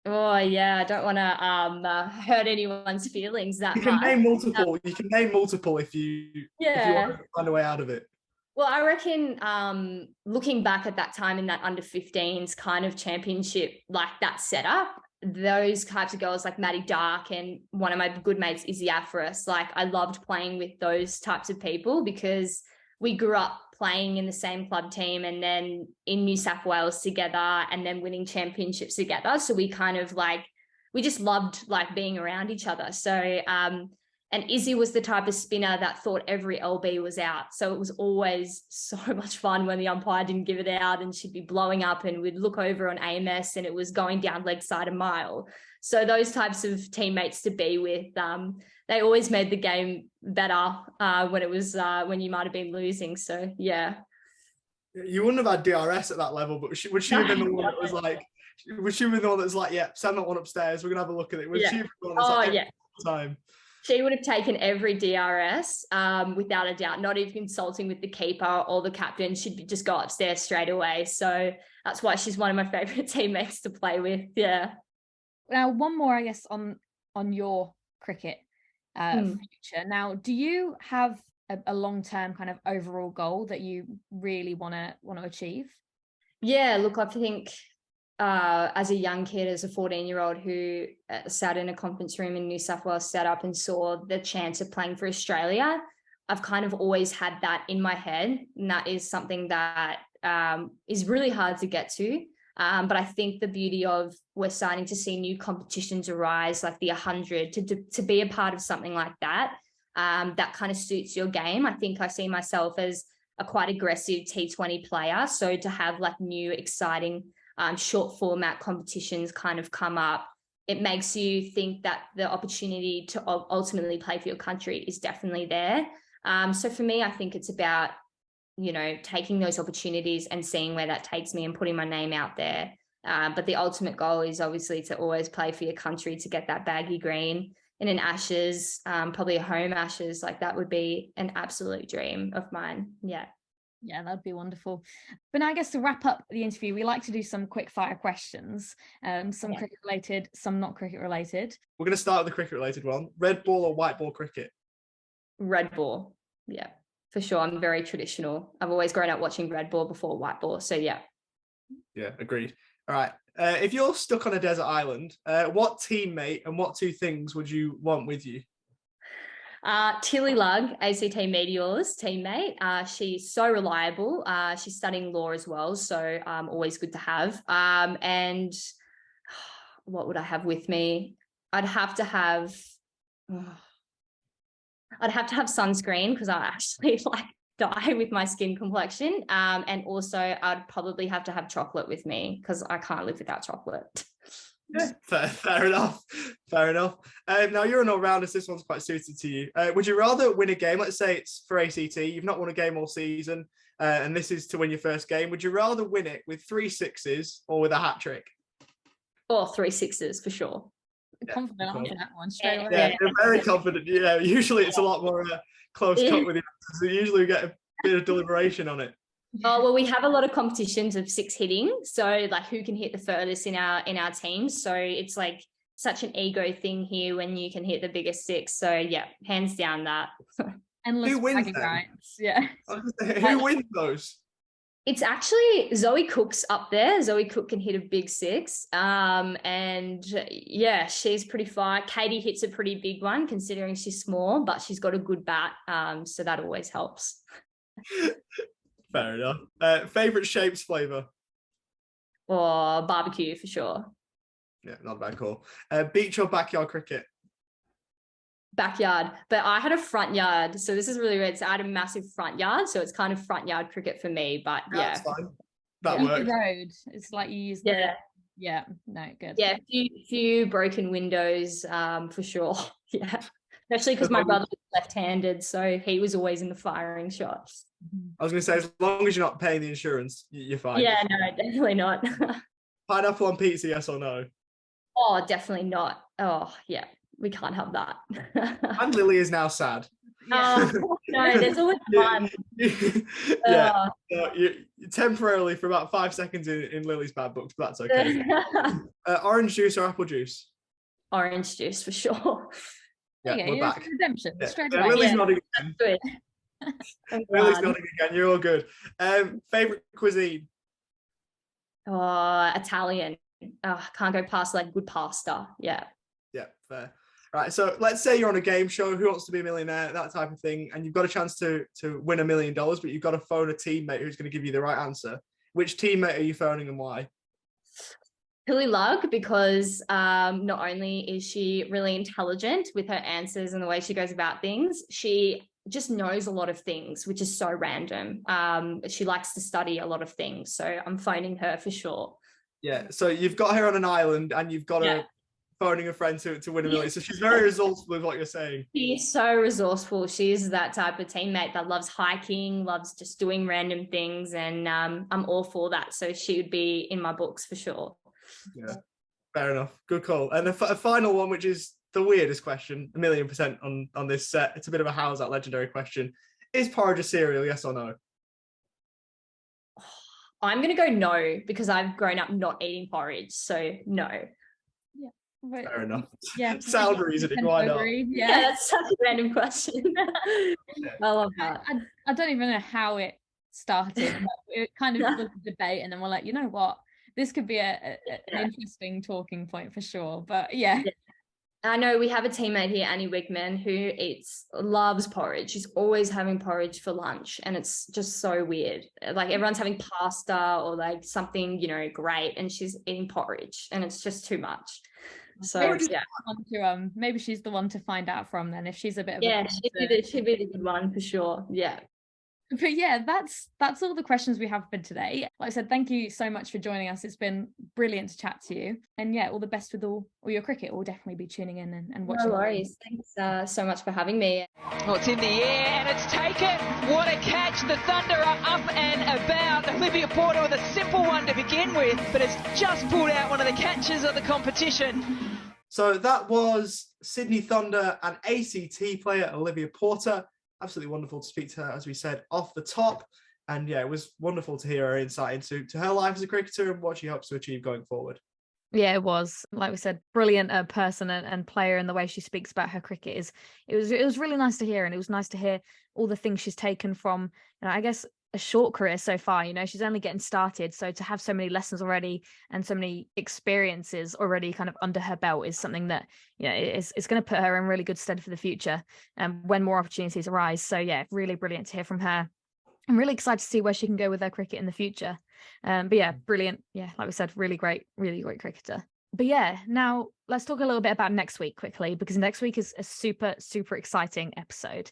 Oh yeah, I don't want to hurt anyone's feelings that You can much. name multiple. You can name multiple if you want to find a way out of it. Well, I reckon looking back at that time in that under 15s kind of championship, like that setup, those types of girls like Maddie Dark and one of my good mates, Izzy Afras, like I loved playing with those types of people because we grew up playing in the same club team and then in New South Wales together and then winning championships together. So we kind of like, we just loved like being around each other. So, and Izzy was the type of spinner that thought every LB was out. So it was always so much fun when the umpire didn't give it out and she'd be blowing up and we'd look over on AMS and it was going down leg side a mile. So those types of teammates to be with, they always made the game better when it was when you might have been losing. So yeah. You wouldn't have had DRS at that level, but would she have been the one that was like, would she have been the one that's like, yeah, send that one upstairs, we're gonna have a look at it. Would she have been the one that's like, yeah. Time? She would have taken every DRS without a doubt, not even consulting with the keeper or the captain. She'd just go upstairs straight away. So that's why she's one of my favorite teammates to play with. Yeah. Now, one more, I guess, on your cricket future. Now, do you have a long-term kind of overall goal that you really want to achieve? Yeah, look, I think as a young kid, as a 14-year-old who sat in a conference room in New South Wales, sat up and saw the chance of playing for Australia, I've kind of always had that in my head. And that is something that is really hard to get to. But I think the beauty of we're starting to see new competitions arise, like the 100, to be a part of something like that, that kind of suits your game. I think I see myself as a quite aggressive T20 player. So to have like new, exciting short format competitions kind of come up, it makes you think that the opportunity to ultimately play for your country is definitely there. So for me, I think it's about, taking those opportunities and seeing where that takes me and putting my name out there. But the ultimate goal is obviously to always play for your country, to get that baggy green in an Ashes, probably a home Ashes. Like that would be an absolute dream of mine. Yeah. Yeah, that'd be wonderful. But now I guess to wrap up the interview, we like to do some quick fire questions, some cricket related, some not cricket related. We're going to start with the cricket related one. Red ball or white ball cricket? Red ball. Yeah, for sure. I'm very traditional. I've always grown up watching red ball before white ball. So yeah. Yeah, agreed. All right. If you're stuck on a desert island, what teammate and what two things would you want with you? Tilly Lugg, ACT Meteors teammate. She's so reliable. She's studying law as well, so always good to have. And what would I have with me? I'd have to have sunscreen because I actually die with my skin complexion. And also I'd probably have to have chocolate with me because I can't live without chocolate. Yeah, fair enough. Now you're an all-rounder, so this one's quite suited to you. Would you rather win a game? Let's say it's for ACT. You've not won a game all season, and this is to win your first game. Would you rather win it with 3 sixes or with a hat trick? Or 3 sixes for sure. Confident on that one straight away. Yeah, you're very confident. Yeah, usually it's a lot more close cut with you. So usually we get a bit of deliberation on it. Oh, well, we have a lot of competitions of 6 hitting. So like who can hit the furthest in our teams. So it's like such an ego thing here when you can hit the biggest 6. So yeah, hands down that. Endless who wins them? rights. Yeah. Who wins those? It's actually Zoe Cook's up there. Zoe Cook can hit a big 6. And yeah, she's pretty far. Katie hits a pretty big one considering she's small, but she's got a good bat. So that always helps. Fair enough. Favorite shapes, flavor? Or barbecue for sure. Yeah, not a bad call. Beach or backyard cricket? Backyard, but I had a front yard, so this is really weird. So I had a massive front yard, so it's kind of front yard cricket for me. But yeah, that's fine. That Yeah. works. Road. It's like you use no, good. Yeah, few broken windows, for sure. Yeah, especially because my brother was left-handed, so he was always in the firing shots. I was going to say, as long as you're not paying the insurance, you're fine. Yeah, no, definitely not. Pineapple on pizza, yes or no? Oh, definitely not. Oh, yeah, we can't have that. And Lily is now sad. Oh, no, there's always one. Yeah, you temporarily for about 5 seconds in Lily's bad books, but that's okay. Orange juice or apple juice? Orange juice for sure. Yeah, Okay, we're back. redemption Yeah. straight Yeah, away. Lily's Yeah. nodding. Good. Lily's nodding again. You're all good. Favorite cuisine? Italian. Can't go past like good pasta. Yeah. Yeah, fair. Right, so let's say you're on a game show, Who Wants to Be a Millionaire, that type of thing, and you've got a chance to win $1 million, but you've got to phone a teammate who's going to give you the right answer. Which teammate are you phoning and why? Hilly Lug, because not only is she really intelligent with her answers and the way she goes about things, she just knows a lot of things, which is so random. She likes to study a lot of things, so I'm phoning her for sure. Yeah, so you've got her on an island and you've got her phoning a friend to win $1 million. So she's very resourceful with what you're saying. She's so resourceful. She's that type of teammate that loves hiking, loves just doing random things, and I'm all for that. So she would be in my books for sure. Yeah, fair enough. Good call. And a final one, which is the weirdest question, 1,000,000% on this set. It's a bit of a how's that legendary question. Is porridge a cereal, yes or no? I'm going to go no, because I've grown up not eating porridge. So no. Fair enough. Yeah. Sound reasoning, why not? Yeah, that's such a random question. I love that. I don't even know how it started. It kind of was a debate, and then we're like, you know what? This could be an interesting talking point for sure. But yeah. I know we have a teammate here, Annie Wigman, who loves porridge. She's always having porridge for lunch, and it's just so weird. Like everyone's having pasta or like something, great, and she's eating porridge, and it's just too much. So maybe she's the one to find out from then, if she's a bit of she'd be the good one for sure. Yeah. But yeah, that's all the questions we have for today. Like I said, thank you so much for joining us. It's been brilliant to chat to you. And yeah, all the best with all your cricket. We'll definitely be tuning in and watching. No worries. Thanks so much for having me. Oh, it's in the air and it's taken. What a catch. The Thunder are up and about. Olivia Porter with a simple one to begin with, but it's just pulled out one of the catches of the competition. So that was Sydney Thunder and ACT player Olivia Porter. Absolutely wonderful to speak to her, as we said, off the top. And yeah, it was wonderful to hear her insight into her life as a cricketer and what she hopes to achieve going forward. Yeah, it was, like we said, brilliant person and player, and the way she speaks about her cricket it was really nice to hear. And it was nice to hear all the things she's taken from, I guess, a short career so far. She's only getting started, so to have so many lessons already and so many experiences already kind of under her belt is something that is going to put her in really good stead for the future when more opportunities arise. So yeah, really brilliant to hear from her. I'm really excited to see where she can go with her cricket in the future. But yeah, brilliant. Yeah, like we said, really great cricketer. But yeah, now let's talk a little bit about next week quickly, because next week is a super, super exciting episode.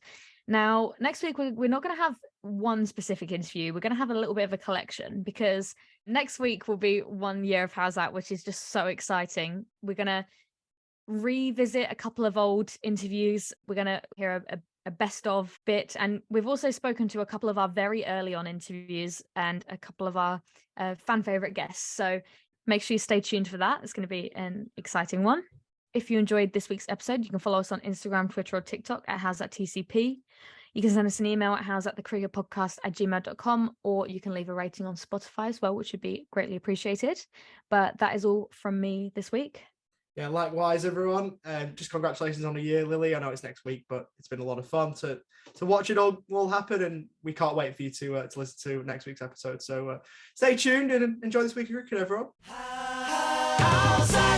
Now, next week, we're not going to have one specific interview. We're going to have a little bit of a collection, because next week will be 1 year of How's That, which is just so exciting. We're going to revisit a couple of old interviews. We're going to hear a best of bit. And we've also spoken to a couple of our very early on interviews and a couple of our fan favorite guests. So make sure you stay tuned for that. It's going to be an exciting one. If you enjoyed this week's episode, you can follow us on Instagram, Twitter, or TikTok at How's That TCP. You can send us an email at howsthatthecricketpodcast@gmail.com, or you can leave a rating on Spotify as well, which would be greatly appreciated. But that is all from me this week. Yeah, likewise, everyone. Just congratulations on a year, Lily. I know it's next week, but it's been a lot of fun to watch it all happen, and we can't wait for you to listen to next week's episode. So stay tuned and enjoy this week of cricket, everyone. How's that?